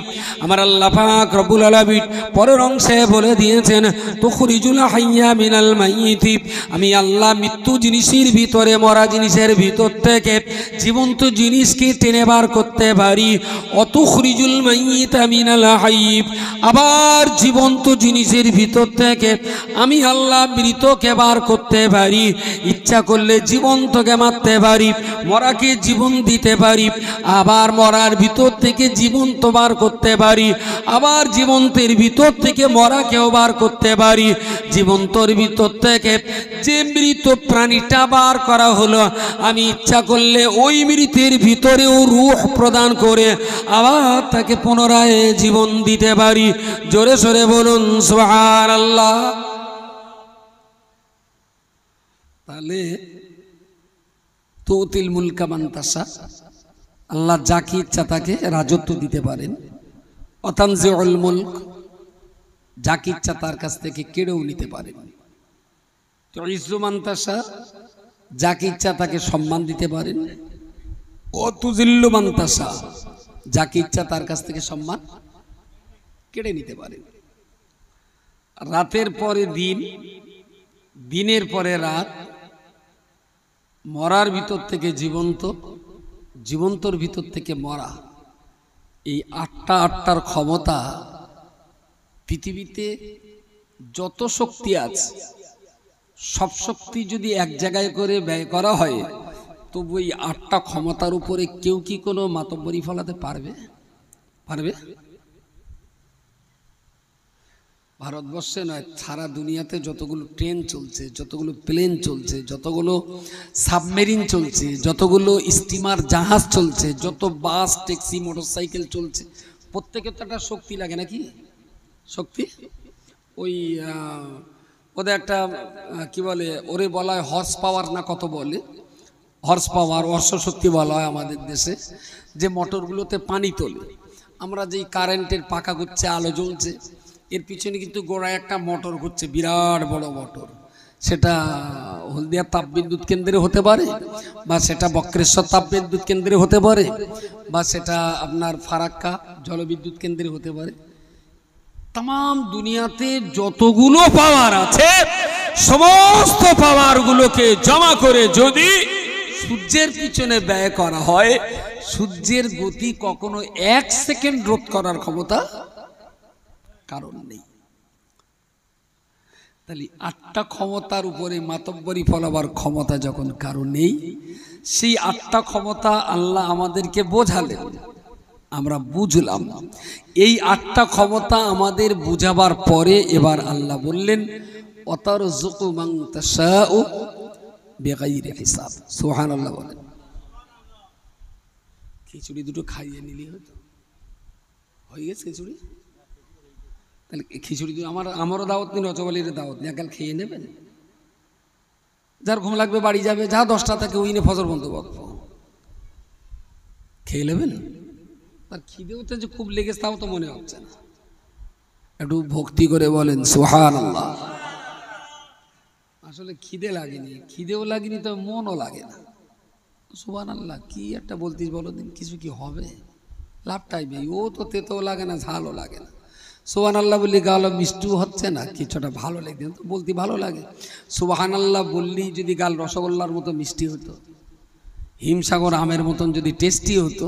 আমার আল্লাহ পাক রব্বুল আলামিন পরের অংশে বলে দিয়েছেন, তুখরিজুল হাইয়া মিনাল মাইয়িতি, আমি আল্লাহ মৃত্যু জিনিসের ভিতরে, মরা জিনিসের ভিতর থেকে জীবন্ত জিনিসকে টেনে বার করতে পারি। অতুখরিজুল মাইয়িতা মিনাল হাইয়্যি, আবার জীবন্ত জিনিসের ভিতর থেকে আমি আল্লাহ মৃতকে বার করতে পারি। ইচ্ছা করলে জীবন্তকে মারতে পারি, মরাকে জীবন দিতে পারি, আবার মরার ভিতর থেকে জীবন্ত বার করতে পারি, আবার জীবন্তের ভিতর থেকে মরাকেও বার করতে পারি। জীবন্তর ভিতর থেকে যে মৃত প্রাণীটা বার করা হলো, আমি ইচ্ছা করলে ওই মৃতের ভিতরেও রূহ প্রদান করে আবার তাকে পুনরায় জীবন দিতে পারি। জোরে সোরে বলুন সুবহানাল্লাহ। তাহলে তুতিল মুলকা মান তাশা, আল্লাহ যাকে ইচ্ছা তাকে রাজত্ব দিতে পারেন। অতানজিউল মুলক, যাকে ইচ্ছা তার কাছ থেকে কেড়েও নিতে পারেন। তুইজ্জু মান তাশা, যাকে ইচ্ছা তাকে সম্মান দিতে পারেন। অতুজিল্লু মান তাশা, যাকে ইচ্ছা তার কাছ থেকে সম্মান কেড়ে নিতে পারেন। রাতের পরে দিন, দিনের পরে রাত, মরার ভিতর থেকে জীবন্ত, জীবন্তর ভিতর থেকে মরা, এই আটটার ক্ষমতা পৃথিবীতে যত শক্তি আছে, সব শক্তি যদি এক জায়গায় করে ব্যয় করা হয়, তবু এই 8টা ক্ষমতার উপরে কেউ কি কোনো মাতব্বরি ফলাতে পারবে? পারবে? ভারতবর্ষে নয়, সারা দুনিয়াতে যতগুলো ট্রেন চলছে, যতগুলো প্লেন চলছে, যতগুলো সাবমেরিন চলছে, যতগুলো স্টিমার জাহাজ চলছে, যত বাস ট্যাক্সি মোটরসাইকেল চলছে, প্রত্যেকের তো একটা শক্তি লাগে নাকি? শক্তি ওই ওদের একটা কি বলে, ওরে বলা হয় হর্স পাওয়ার না কত বলে, হর্স পাওয়ার, অশ্ব শক্তি বলা হয় আমাদের দেশে, যে মোটরগুলোতে পানি তোলে। আমরা যেই কারেন্টের পাকা ঘুরছে, আলো জ্বলছে, এর পিছনে কিন্তু গোড়ায় একটা মোটর ঘুরছে, বিরাট বড় মোটর। সেটা হলদিয়া তাপবিদ্যুৎ কেন্দ্রে হতে পারে, বা সেটা বক্রেশ্বর তাপবিদ্যুৎ কেন্দ্রে হতে পারে, বা সেটা আপনার ফারাক্কা জলবিদ্যুৎ কেন্দ্রে হতে পারে। তাম দুনিয়াতে যতগুলো পাওয়ার আছে সমস্ত পাওয়ারগুলোকে জমা করে যদি সূর্যের পিছনে ব্যয় করা হয়, সূর্যের গতি কখনো 1 সেকেন্ড রোধ করার ক্ষমতা কারণ নেই। তাহলে 8টা ক্ষমতার উপরে মাতব্বরি ফলাবার ক্ষমতা যখন কারো নেই, সেই 8টা ক্ষমতা আল্লাহ আমাদেরকে বোঝালেন, আমরা বুঝলাম। এই 8টা ক্ষমতা আমাদের বুঝাবার পরে এবার আল্লাহ বললেন, ওয়াতারযুকু মান তাশাউ বিগাইরি হিসাব। সুবহানাল্লাহ বলেন। খিচুড়ি দুটো খাইয়ে নিলি হতো, হয়ে গেছে খিচুড়ি। তাহলে খিচুড়ি আমারও দাওয়াত নিন, রচবালির দাওয়াত নিয়ে একাল খেয়ে নেবেন। যার ঘুম লাগবে বাড়ি যাবে, যা 10টা থেকে ওই নিয়ে ফজর বন্ধ বকবো, খেয়ে নেবেন। তার খিদেওতে যে খুব লেগেছে তাও তো মনে হচ্ছে না। একটু ভক্তি করে বলেন সুবহানাল্লাহ। আসলে খিদে লাগেনি, খিদেও লাগেনি, তবে মনও লাগে না। সুবহানাল্লাহ, কি একটা বলতিস বলো দিন, কিছু কি হবে? লাভটাই বেই, ও তো তেতেও লাগে না, ঝালও লাগে না। সুবহানাল্লাহ বললি গাল মিষ্টিও হচ্ছে না, কিছুটা ভালো লাগে তো বলতে ভালো লাগে। সুবহানাল্লাহ বললি যদি গাল রসগোল্লার মতো মিষ্টি হতো, হিমসাগর আমের মতন যদি টেস্টি হতো,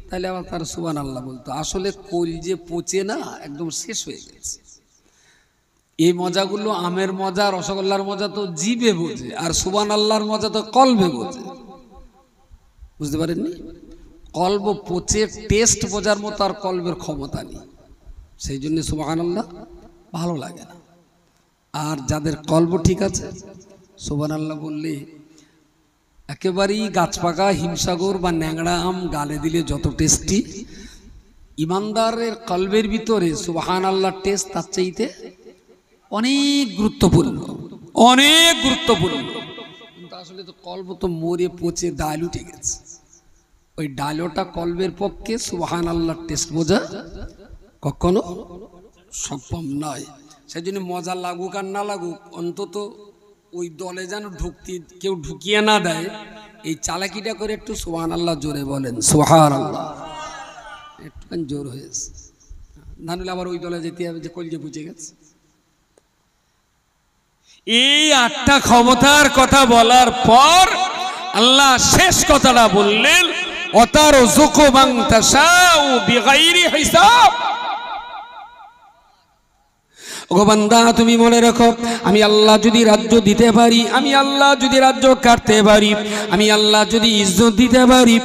তাহলে আবার তার সুবহানাল্লাহ বলতো। আসলে কলজে পচে না একদম শেষ হয়ে গেছে। এই মজাগুলো, আমের মজা, রসগোল্লার মজা তো জিভে বোঝে, আর সুবহানাল্লাহর মজা তো কলবে বোঝে। বুঝতে পারেননি? কলব পচে টেস্ট বোঝার মতো আর কলবের ক্ষমতা নেই। সেই জন্য সুবহানাল্লাহ ভালো লাগে না। আর যাদের কলব ঠিক আছে, সুবহানাল্লাহ বললে একেবারেই গাছপাকা হিমসাগর বা ন্যাংড়া আম গালে দিলে যত টেস্টি, ইমানদারের কলবের ভিতরে সুবহানাল্লাহ টেস্ট তার চাইতে অনেক গুরুত্বপূর্ণ, অনেক গুরুত্বপূর্ণ। কিন্তু আসলে তো কলব তো মরে পচে ডাল উঠে গেছে। ওই ডালটা কলবের পক্ষে সুবহানাল্লাহ টেস্ট বোঝা কখনো সম্ভব নয়। সেই জন্য মজা লাগুক আর না লাগুক, অন্তত ওই দলে যেন কেউ ঢুকিয়ে না দেয়, এই চালাকিটা করে একটু সুবহানাল্লাহ জোরে বলেন সুবহানাল্লাহ। একটুখানি জোর হয়েছে, নাহলে আবার ওই দলে যেতে হবে যে কলজে বুঝে গেছে। এই 8টা ক্ষমতার কথা বলার পর আল্লাহ শেষ কথাটা বললেন, ওয়াতারযুকু মান তাশাউ বিগাইরি হিসাব। ওগো বান্দা, তুমি মনে রাখো, আমি আল্লাহ যদি রাজ্য দিতে পারি, আমি আল্লাহ যদি রাজ্য কাটতে পারি, আমি আল্লাহ যদি ইজ্জত দিতে পারি,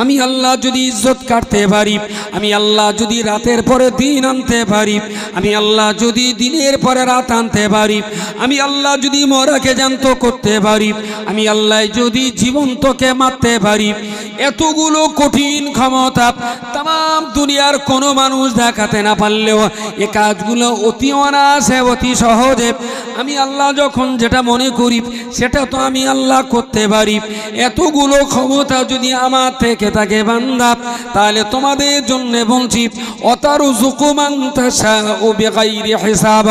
আমি আল্লাহ যদি ইজ্জত কাটতে পারি, আমি আল্লাহ যদি রাতের পরে দিন আনতে পারি, আমি আল্লাহ যদি দিনের পরে রাত আনতে পারি, আমি আল্লাহ যদি মরাকে জ্যান্ত করতে পারি, আমি আল্লাহ যদি জীবন্তকে মারতে পারি, এতগুলো কঠিন ক্ষমতা তাম দুনিয়ার কোনো মানুষ দেখাতে না পারলেও এ কাজগুলো অতি অনায়াসে, অতি সহজে আমি আল্লাহ যখন যেটা মনে করি সেটা তো আমি আল্লাহ করতে পারি। এতগুলো ক্ষমতা যদি আমার থেকে থাকে বান্দা, তাহলে তোমাদের জন্য বলছি, ওয়াতারযুকু মান তাশাউ বিগাইরি হিসাব।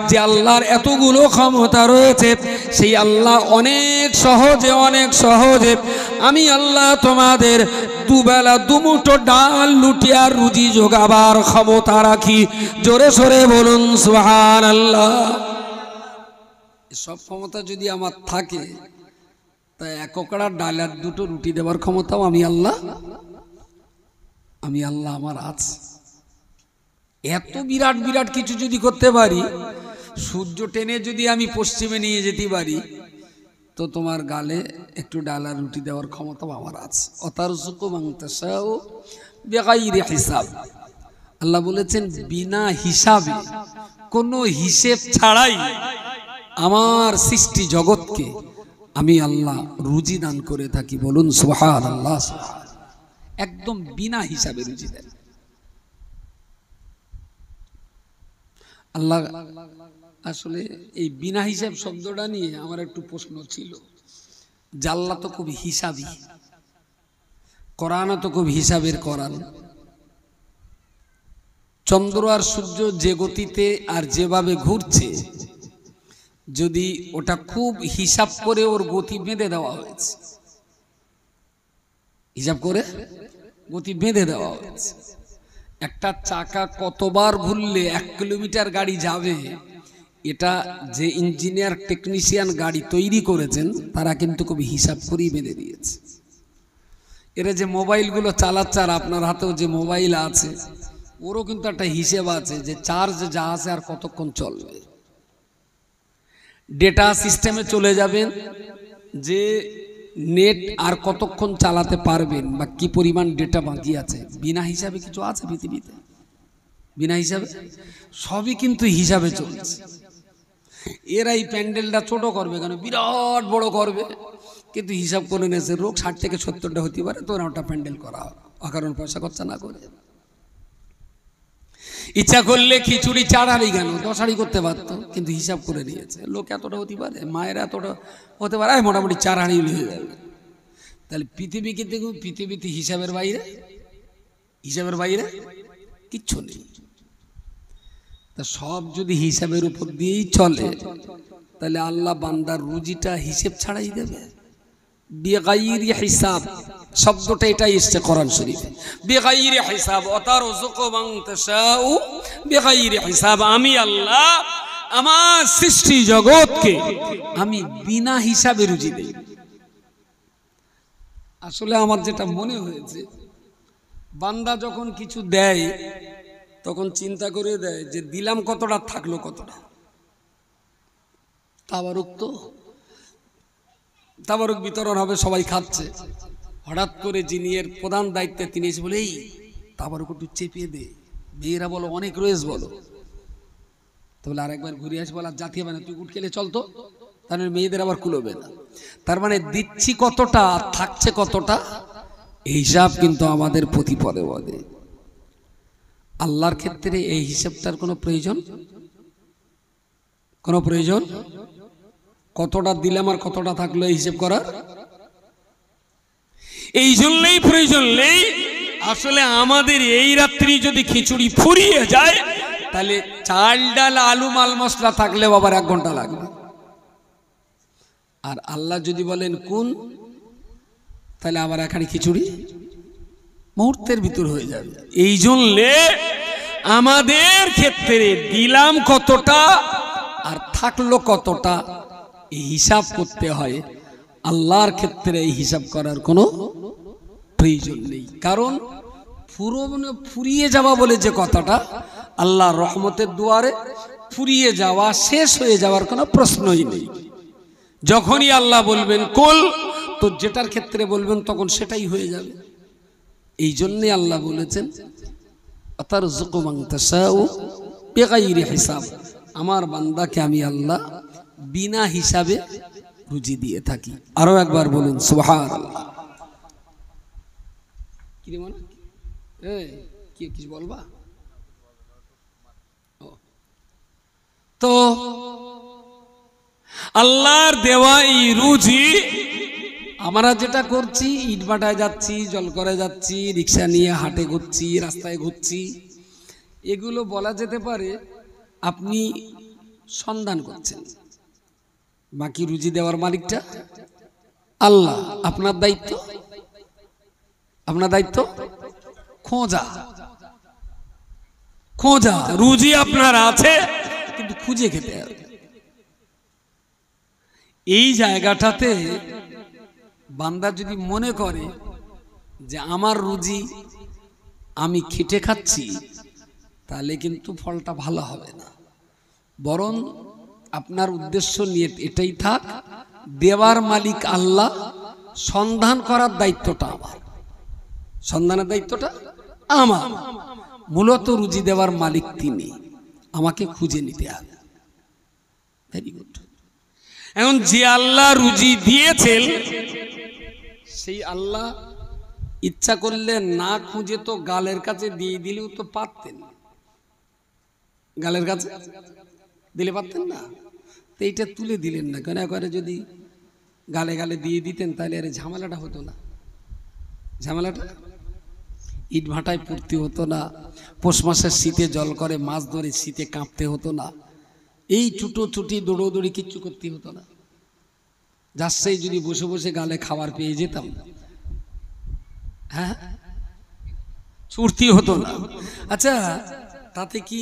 যে আল্লাহর এতগুলো ক্ষমতা রয়েছে, সেই আল্লাহ অনেক সহজে, অনেক সহজে আমি আল্লাহ তোমাদের দুবেলা দুমুঠো ডাল লুটিয়ে আর রুজি জোগাবার ক্ষমতা রাখি। জোরে সরে বলুন সুবহানাল্লাহ। সব ক্ষমতা যদি আমার থাকে, তা এক কোকড়া ডাল আর দুটো রুটি দেওয়ার ক্ষমতাও আমি আল্লাহ আমার আছে। এত বিরাট বিরাট কিছু যদি করতে পারি, সূর্য টেনে যদি আমি পশ্চিমে নিয়ে যেতে পারি, তো তোমার গালে একটু ডাল আর রুটি দেওয়ার ক্ষমতাও আমার আছে। ওয়াতারযুকু মান তাশাউ বিগাইরি হিসাব। আল্লাহ বলেছেন বিনা হিসাবে, কোনো হিসেব ছাড়াই আমার সৃষ্টি জগৎকে আমি আল্লাহ রুজি দান করে থাকি। বলুন সুবহানাল্লাহ। একদম বিনা হিসাবে রুজি দেন আল্লাহ। আসলে এই বিনা হিসাব শব্দটা নিয়ে আমার একটু প্রশ্ন ছিল যে আল্লাহ তো খুব হিসাবি, কোরআনও তো খুব হিসাবের কোরআন। চন্দ্র আর সূর্য যে গতিতে আর যেভাবে ঘুরছে, যদি ওটা খুব হিসাব করে ওর গতি বেঁধে দেওয়া হয়েছে, হিসাব করে গতি বেঁধে দেওয়া হয়েছে। একটা চাকা কতবার ঘুরলে 1 কিলোমিটার গাড়ি যাবে, এটা যে ইঞ্জিনিয়ার টেকনিশিয়ান গাড়ি তৈরি করেছেন তারা কিন্তু খুব হিসাব করেই বেঁধে দিয়েছে। এরা যে মোবাইলগুলো চালাচ্ছে, আর আপনার হাতেও যে মোবাইল আছে, ওরও কিন্তু একটা হিসেব আছে যে চার্জ যা আছে আর কতক্ষণ চলবে। ডেটা সিস্টেমে চলে যাবেন যে নেট আর কতক্ষণ চালাতে পারবেন বা কি পরিমাণ ডেটা বাকি আছে। বিনা হিসাবে কিছু আছে পৃথিবীতে? বিনা হিসাবে সবই কিন্তু হিসাবে চলছে। এরা এই প্যান্ডেলটা ছোট করবে কেন, বিরাট বড় করবে, কিন্তু হিসাব করে নিয়েছে রোগ 60 থেকে 70টা হতে পারে, তো ওটা প্যান্ডেল করা অকারণ পয়সা খরচা না করে। ইচ্ছা করলে খিচুড়ি 4 হাঁড়ি কেন 10 হাঁড়ি করতে পারতো, কিন্তু হিসাব করে নিয়েছে লোক এতটা হতে পারে, মায়ের এতটা হতে পারে, মোটামুটি 4 হাঁড়ি হয়ে যাবে। তাহলে পৃথিবী কিন্তু পৃথিবীতে হিসাবের বাইরে, হিসাবের বাইরে কিচ্ছু নেই। তা সব যদি হিসাবের উপর দিয়েই চলে, তাহলে আল্লাহ বান্দার রুজিটা হিসেব ছাড়াই দেবে। বেগাইরি হিসাব শব্দটা এটাই এসছে কোরআন শরীফে, বেগাইরি হিসাব। ওয়াতারযুকু মান তাশাউ বেগাইরি হিসাব। আমি আল্লাহ আমার সৃষ্টি জগৎকে আমি বিনা হিসাবে রুজি দেই। আসলে আমার যেটা মনে হয়েছে, বান্দা যখন কিছু দেয় তখন চিন্তা করে দেয় যে দিলাম কতটা, থাকলো কতটা। তাবারুক বিতরণ হবে, সবাই খাচ্ছে, হঠাৎ করে যিনি এর প্রধান দায়িত্বে তিনি এসে বলে, এই তাবারুক একটু চেপিয়ে দে। মেয়েরা বলো অনেক রয়েছে বলো, তো বলে আরেকবার ঘুরে আসে, বলা জাতীয় মানে তুই উঠ খেলে চলতো, তার মানে মেয়েদের আবার কুলোবে না। তার মানে দিচ্ছি কতটা, থাকছে কতটা, এই হিসাব কিন্তু আমাদের প্রতি পদে পদে। আল্লাহর ক্ষেত্রে এই হিসাবটার কোনো প্রয়োজন, কোনো প্রয়োজন? কতটা দিলাম আর কতটা থাকলো এই হিসেব করার এই জন্যই প্রয়োজন নেই। আসলে আমাদের এই রাত্রি যদি খিচুড়ি ফুরিয়ে যায়, তাহলে চাল ডাল আলু মাল মশলা থাকলে আবার 1 ঘন্টা লাগবে। আর আল্লাহ যদি বলেন কোন, তাহলে আবার এখানে খিচুড়ি মুহূর্তের ভিতর হয়ে যাবে। এই জন্যে আমাদের ক্ষেত্রে দিলাম কতটা আর থাকলো কতটা এই হিসাব করতে হয়। আল্লাহর ক্ষেত্রে এই হিসাব করার কোনো প্রয়োজন নেই। কারণ ফুরিয়ে যাওয়া বলে যে কথাটা, আল্লাহর রহমতের দুয়ারে ফুরিয়ে যাওয়া, শেষ হয়ে যাওয়ার কোনো প্রশ্নই নেই। যখনই আল্লাহ বলবেন কুল, তো যেটার ক্ষেত্রে বলবেন তখন সেটাই হয়ে যাবে। এই জন্যে আল্লাহ বলেছেন আতারযুকু মান তাশাউ বিগাইরি হিসাব। আমার বান্দাকে আমি আল্লাহ বিনা হিসাবে রুজি দিয়ে থাকি। আরো একবার বলুন সুবহানাল্লাহ। কি রে মনে কি কিছু বলবা? তো আল্লাহর দেওয়া এই রুজি আমরা যেটা করছি, ইটভাটায় যাচ্ছি, জল করে যাচ্ছি, রিক্সা নিয়ে হাটে ঘুরছি, রাস্তায় ঘুরছি, এগুলো বলা যেতে পারে আপনি সন্ধান করছেন। বাকি রুজি দেওয়ার মালিকটা আল্লাহ। আপনার দায়িত্ব, আপনার দায়িত্ব খোঁজা, খোঁজা। রুজি আপনার আছে, কিন্তু খুঁজে খেতে হবে। এই জায়গাটাতে বান্দা যদি মনে করে যে আমার রুজি আমি খেটে খাচ্ছি, তাহলে কিন্তু ফলটা ভালো হবে না। বরং আপনার উদ্দেশ্য নিয়ে এটাই থাক, দেওয়ার মালিক আল্লাহ, সন্ধান করার দায়িত্বটা আমার, সন্ধানের দায়িত্বটা আমার। মূলত রুজি দেওয়ার মালিক তিনি, আমাকে খুঁজে নিতে হবে। Very good. এখন যে আল্লাহ রুজি দিয়েছেন, সেই আল্লাহ ইচ্ছা করলে না খুঁজে তো গালের কাছে দিয়ে দিলেও তো পারতেন। গালের কাছে দিলে পারতেন না, তো এইটা তুলে দিলেন না কেন? একবারে যদি গালে গালে দিয়ে দিতেন তাহলে আরে ঝামেলাটা হতো না। ঝামেলাটা ইট ভাটায় পড়তে হতো না, পৌষ মাসের শীতে জল করে মাছ ধরে শীতে কাঁপতে হতো না, এই ছুটোছুটি দৌড়োদৌড়ি কিচ্ছু করতে হতো না। যার সেই যদি বসে বসে গালে খাবার পেয়ে যেতাম, হ্যাঁ ছুটতে হতো না। আচ্ছা, তাতে কি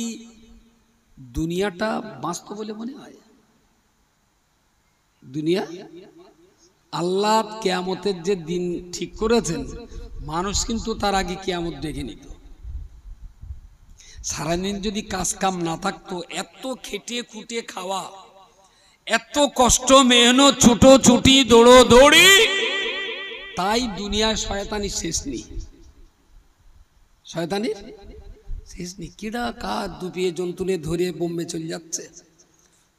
দুনিয়াটা বাঁচত বলে মনে হয়? দুনিয়া আল্লাহ কিয়ামতের যে দিন ঠিক করেছেন, মানুষ কিন্তু তার আগে কিয়ামত ডেকে নিত। সারাদিন যদি কাজ কাম না থাকতো, এত খেটে খুঁটে খাওয়া, এত কষ্ট মেহনত ছুটোছুটি দৌড়োদৌড়ি, তাই দুনিয়ায় শয়তানির শেষ নেই। শয়তানির শেষ নেই। কিডা কার দুপিয়ে জন্তুনে ধরে বোম্বে চলে যাচ্ছে,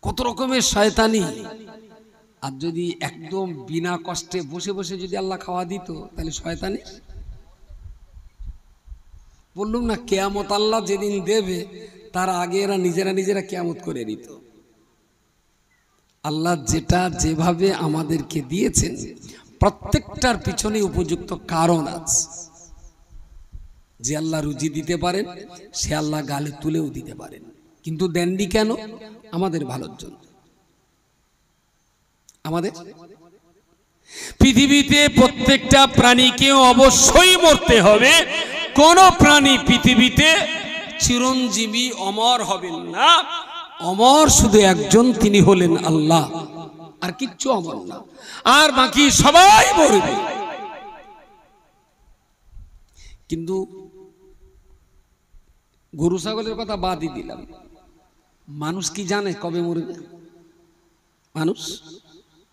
কত রকমের শয়তানি। আর যদি একদম বিনা কষ্টে বসে বসে যদি আল্লাহ খাওয়া দিত, তাহলে শয়তানি বললুম না, কিয়ামত আল্লাহ যেদিন দেবে তার আগে এরা নিজেরা কিয়ামত করে নিত। আল্লাহ যেটা যেভাবে আমাদেরকে দিয়েছেন, প্রত্যেকটার পিছনে উপযুক্ত কারণ আছে। যে আল্লাহ রুজি দিতে পারেন, সে আল্লাহ গালে তুলেও দিতে পারেন, কিন্তু দেননি কেন? আমাদের ভালোর জন্য। আমাদের পৃথিবীতে প্রত্যেকটা প্রাণীকে অবশ্যই মরতে হবে। কোন প্রাণী পৃথিবীতে চিরঞ্জীবী অমর হবেন না। অমর শুধু একজন, তিনি হলেন আল্লাহ, আর কিচ্ছু অমর না, আর বাকি সবাই মরবে। কিন্তু গরু ছাগলের কথা বাদই দিলাম, মানুষ কি জানে কবে মরবে? মানুষ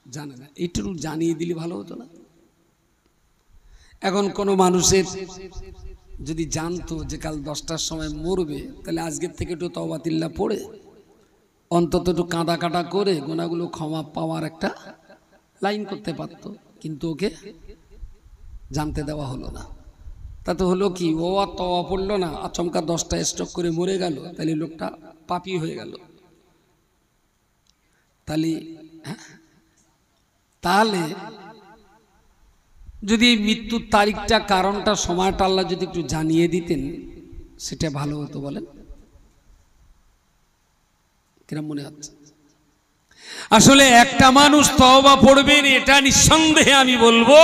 জানে না। একটু জানিয়ে দিলে ভালো হতো না? এখন কোনো মানুষের যদি জানতো যে কাল 10টার সময় মরবে, তাহলে আজকের থেকে একটু তওবাতিল্লাহ পড়ে অন্তত একটু কাঁদা কাটা করে গুনাহগুলো ক্ষমা পাওয়ার একটা লাইন করতে পারতো, কিন্তু ওকে জানতে দেওয়া হলো না। তাতে হলো কি, ও আর তওবা পড়লো না, আচমকা 10টা স্ট্রোক করে মরে গেল, তাহলে লোকটা পাপী হয়ে গেল। তাহলে যদি মৃত্যুর তারিখটা, কারণটা, সময়টা আল্লাহ যদি একটু জানিয়ে দিতেন, সেটা ভালো হতো। বলেন কিরম মনে হচ্ছে? আসলে একটা মানুষ তওবা পড়বেন, এটা নিঃসন্দেহে আমি বলবো,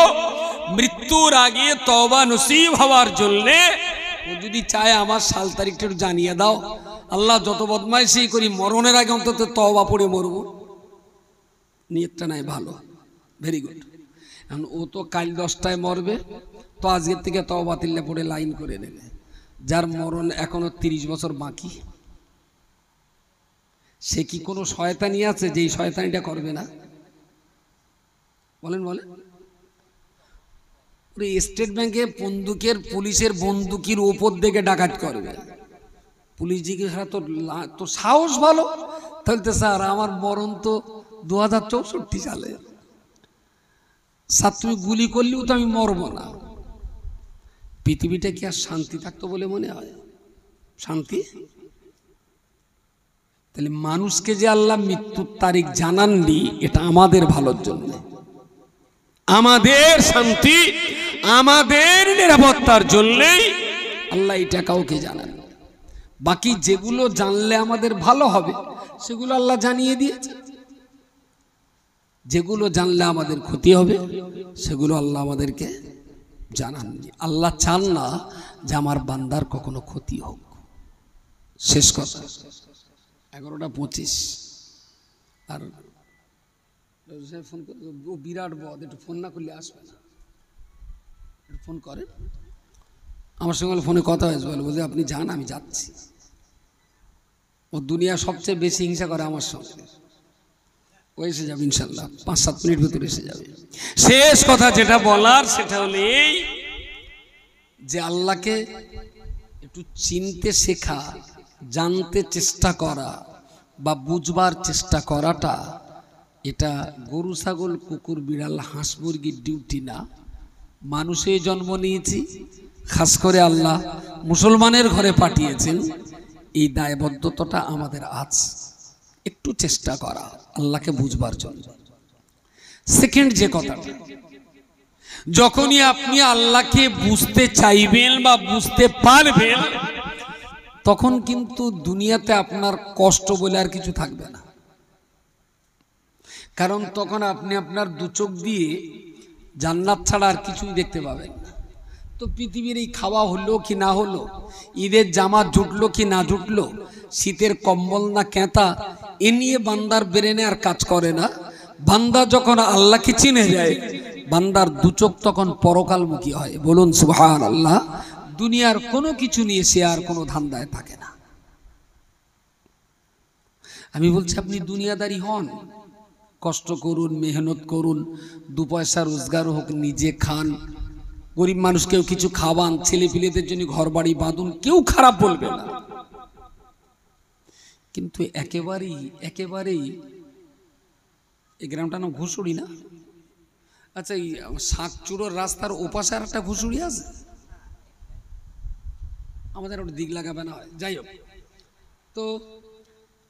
মৃত্যুর আগে তওবা নসিব হওয়ার জন্য ও যদি চায় আমার সাল তারিখটা একটু জানিয়ে দাও, আল্লাহ যত বদমাইশি করি মরণের আগে অন্তত তওবা পড়ে মরবো, নিয়তটা নাই ভালো, ভেরি গুড। এখন ও তো কাল 10টায় মরবে, তো আজকের থেকে তওবাতিল্লাহ পড়ে লাইন করে নেবে। যার মরণ এখনো 30 বছর বাকি, সে কি কোনো শয়তানি আছে যে এই শয়তানিটা করবে না? বলেন বলেন। স্টেট ব্যাংকে বন্দুকের, পুলিশের বন্দুকির উপর দিকে ডাকাত করবে, পুলিশ জিজ্ঞাসা তো সাহস ভালো, তাহলে তো স্যার আমার মরণ তো 2064 সালে, স্যার তুমি গুলি করলেও তো আমি মরবো না। পৃথিবীটা কি আর শান্তি থাকতো বলে মনে হয়? শান্তি? তাহলে মানুষকে যে আল্লাহ মৃত্যুর তারিখ জানাননি, এটা আমাদের ভালোর জন্য, আমাদের শান্তি, আমাদের নিরাপত্তার জন্যই আল্লাহ এটা কাউকে জানান। বাকি যেগুলো জানলে আমাদের ভালো হবে সেগুলো আল্লাহ জানিয়ে দিয়েছে, যেগুলো জানলে আমাদের ক্ষতি হবে সেগুলো আল্লাহ আমাদেরকে জানাননি। আল্লাহ চান না যে আমার বান্দার কখনো ক্ষতি হোক। শেষ কথা, 11:25। আর ফোন করে, ও বিরাট বদ, একটু ফোন না করলে আসবে না, একটু ফোন করে। আমার সঙ্গে ফোনে কথা হয়েছে, বলে আপনি যান, আমি যাচ্ছি। ও দুনিয়া সবচেয়ে বেশি হিংসা করে আমার সঙ্গে। ও এসে যাবে ইনশাল্লাহ, 5-7 মিনিট ভিতরে এসে যাবে। শেষ কথা যেটা বলার সেটা হলো এই, যে আল্লাহকে একটু চিনতে শেখা, জানতে চেষ্টা করা বা বুঝবার চেষ্টা করাটা, এটা গরু ছাগল কুকুর বিড়াল হাঁস মুরগির ডিউটি না। মানুষে জন্ম নিয়েছি, খাস করে আল্লাহ মুসলমানের ঘরে পাঠিয়েছেন, এই দায়বদ্ধতাটা আমাদের আছে, একটু চেষ্টা করা আল্লাহকে বুঝবার জন্য। সেকেন্ড যে কথাটা, যখনই আপনি আল্লাহকে বুঝতে চাইবেন বা বুঝতে পারবেন, তখন কিন্তু দুনিয়াতে আপনার কষ্ট বলে আর কিছু থাকবে না। কারণ তখন আপনি আপনার দু চোখ দিয়ে জান্নাত ছাড়া আর কিছুই দেখতে পাবেন না। তো পৃথিবীর এই খাওয়া হলো কি না হলো, ঈদের জামা জুটলো কি না জুটলো, শীতের কম্বল না কেঁতা, এ নিয়ে বান্দার ব্রেনে আর কাজ করে না। বান্দা যখন আল্লাহকে চিনে যায়, বান্দার দু চোখ তখন পরকালমুখী হয়। বলুন সুবহানাল্লাহ। দুনিয়ার কোনো কিছু নিয়ে সে আর কোনো ধান্দায় থাকে না। আমি বলছি আপনি দুনিয়াদারি হন, কষ্ট করুন, মেহনত করুন, দু পয়সা রোজগার হোক, নিজে খান, গরিব মানুষকেও কিছু খাওয়ান, ছেলে পিলেদের জন্য ঘর বাড়ি বাঁধুন, কেউ খারাপ বলবে না। কিন্তু একেবারেই এই গ্রামটার নাম ঘুষুড়ি না? আচ্ছা, এই শাকচুরোর রাস্তার ওপাশে আর একটা ঘুষুড়ি আছে, আমাদের ওটা দিক লাগাবে না হয়। যাই হোক, তো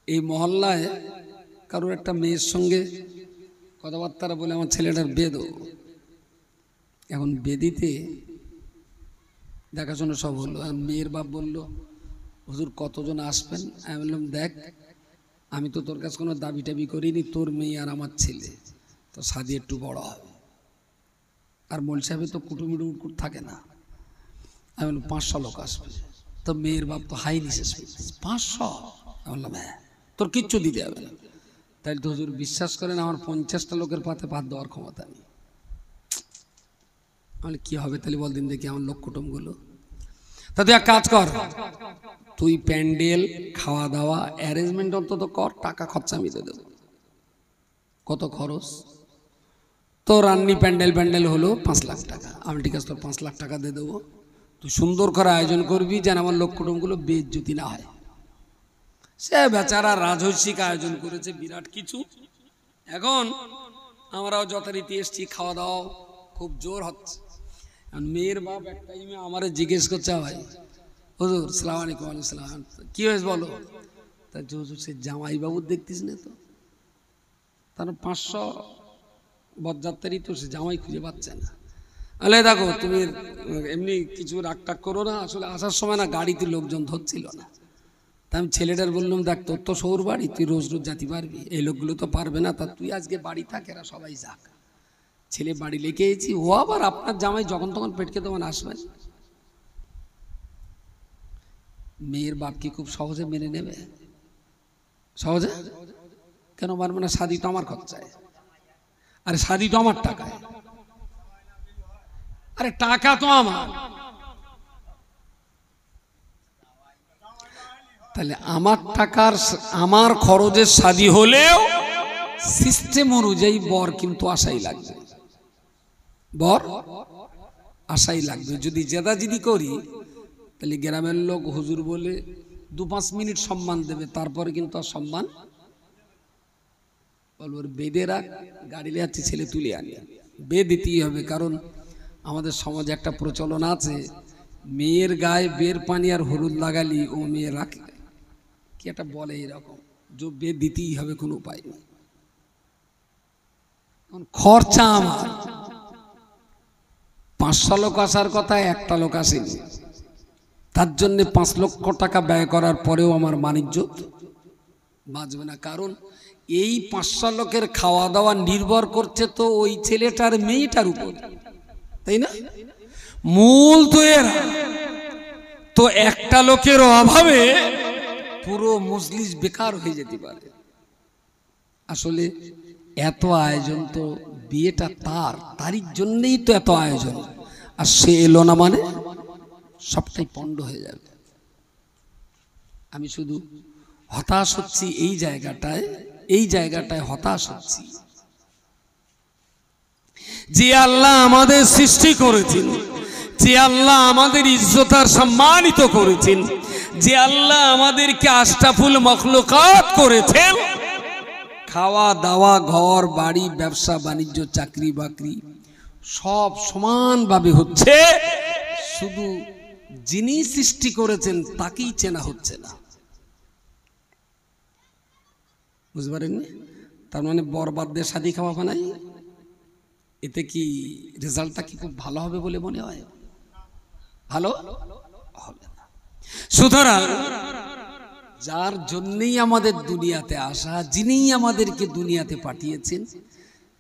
এই মহল্লায় কারোর একটা মেয়ের সঙ্গে কথাবার্তা বলে আমার ছেলেটার বিয়ে দেবো। এখন বেদিতে দেখাশোনা সব হলো। মেয়ের বাপ বলল, হুজুর কতজন আসবেন? আমি বললাম, দেখ, আমি তো তোর কাছে কোনো দাবি টাবি করিনি, তোর মেয়ে আর আমার ছেলে, তো শাদি একটু বড় হবে। আর মোল সাহেবের তো কুটুমিটু থাকে না। আমি বললাম 500 লোক আসবে। তো মেয়ের বাপ তো হাই নিশেষ, 500? আমি বললাম হ্যাঁ, তোর কিচ্ছু দিতে হবে না। তাইলে তো হুজুর বিশ্বাস করেন আমার 50টা লোকের পাতে ভাত দেওয়ার ক্ষমতা নেই। তাহলে কি হবে? তাহলে বল দিন দেখি আমার লোক কুটুমগুলো। তা তুই এক কাজ কর, তুই প্যান্ডেল, খাওয়া দাওয়া অ্যারেঞ্জমেন্ট অন্তত কর, টাকা খরচা আমি দিয়ে দেবো। কত খরচ? তো রান্নি প্যান্ডেল হলো 5 লাখ টাকা। আমি ঠিক আছে, তোর 5 লাখ টাকা দিয়ে দেবো, তুই সুন্দর করে আয়োজন করবি যেন আমার লোক কুটুমগুলো বেইজ্জতি না হয়। সে বেচারা রাজস্বিক আয়োজন করেছে বিরাট কিছু। এখন আমরাও যথারীতি এসছি, খাওয়া দাওয়া খুব জোর হচ্ছে। মেয়ের বাপ এক টাইমে আমার জিজ্ঞেস করছে, ভাই হুজুর সালাম আলাইকুম। আলাইসালাম। কি হয়েছে বলো? তা হুজুর সে জামাইবাবুর দেখতিস না তো, তার 500 বরযাত্রী, তো সে জামাই খুঁজে পাচ্ছে না। আলে দেখো, তুমি এমনি কিছু রাগ টাগ করো না, আসলে আসার সময় না গাড়িতে লোকজন ধরছিল না। তা আমি ছেলেটার বললাম, দেখ তোর তো শহর বাড়ি, তুই রোজ রোজ যেতে পারবি, এই লোকগুলো তো পারবে না, তা তুই আজকে বাড়ি থাক, এরা সবাই যাক। ছেলে বাড়ি লেগে এসেছি, ও আবার আপনার জামাই যখন তখন পেটকে তখন আসবেন। মেয়ের বাপ কি খুব সহজে মেনে নেবে? সহজে কেন মানবে না? শাদি তো আমার খরচায়, আরে শাদি তো আমার টাকায়, আরে টাকা তো আমার। তাহলে আমার টাকার আমার খরচের শাদি হলেও সিস্টেম অনুযায়ী বর কিন্তু আশাই লাগবে, বর আশাই লাগবে। যদি জেদাজিদি করি তাহলে গ্রামের লোক হুজুর বলে 2-5 মিনিট সম্মান দেবে, তারপরে কিন্তু আর সম্মান বলবো বেঁধে রাখ, গাড়ি যাচ্ছে ছেলে তুলে আনি, বে দিতেই হবে। কারণ আমাদের সমাজে একটা প্রচলন আছে, মেয়ের গায়ে বের পানি আর হলুদ লাগালি ও মেয়ে রাখে, কি একটা বলে এরকম, যে বে দিতেই হবে, কোনো উপায় নেই। খরচা আমার 500 লোক আসার কথা, একটা লোক আসেনি, তার জন্য 5 লক্ষ টাকা ব্যয় করার পরেও আমার মানিজ্যত বাঁচবে না। কারণ এই 500 লোকের খাওয়া দাওয়া নির্ভর করছে তো ওই ছেলেটার মেয়েটার উপর, তাই না? মূল তো এরা, তো একটা লোকের অভাবে পুরো মজলিস বেকার হয়ে যেতে পারে। আসলে এত আয়োজন তো বিয়েটা তারই জন্যই তো এত আয়োজন, আর সে এলো না মানে সবটাই পণ্ড হয়ে যাবে। আমি শুধু হতাশ হচ্ছি এই জায়গাটায় হতাশ হচ্ছি যে আল্লাহ আমাদের সৃষ্টি করেছেন, যে আল্লাহ আমাদের ইজ্জত আর সম্মানিত করেছেন, যে আল্লাহ আমাদেরকে আশরাফুল মখলুকাত করেছেন, খাওয়া দাওয়া, ঘর বাড়ি, ব্যবসা বাণিজ্য, চাকরি বাকরি সব সমানভাবে হচ্ছে, শুধু যিনি সৃষ্টি করেছেন তাকেই চেনা হচ্ছে না। বুঝতে পারেননি? তার মানে বরবাদদের শাদী খাওয়া বানাই, এতে কি রেজাল্টটা কি খুব ভালো হবে বলে মনে হয়? ভালো হবে না। সুতরাং যার জন্যই আমাদের দুনিয়াতে আসা, যিনিই আমাদেরকে দুনিয়াতে পাঠিয়েছেন,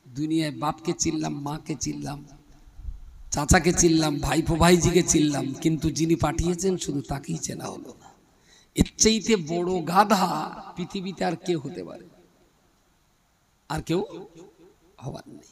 দুনিয়ায় বাপকে চিনলাম, মাকে চিনলাম, চাচাকে চিনলাম, ভাইপো ভাইজিকে চিনলাম, কিন্তু যিনি পাঠিয়েছেন শুধু তাকেই চেনা হলো না। এর চাইতে বড় গাধা পৃথিবীতে আর কেউ হতে পারে? আর কেউ হবার নেই।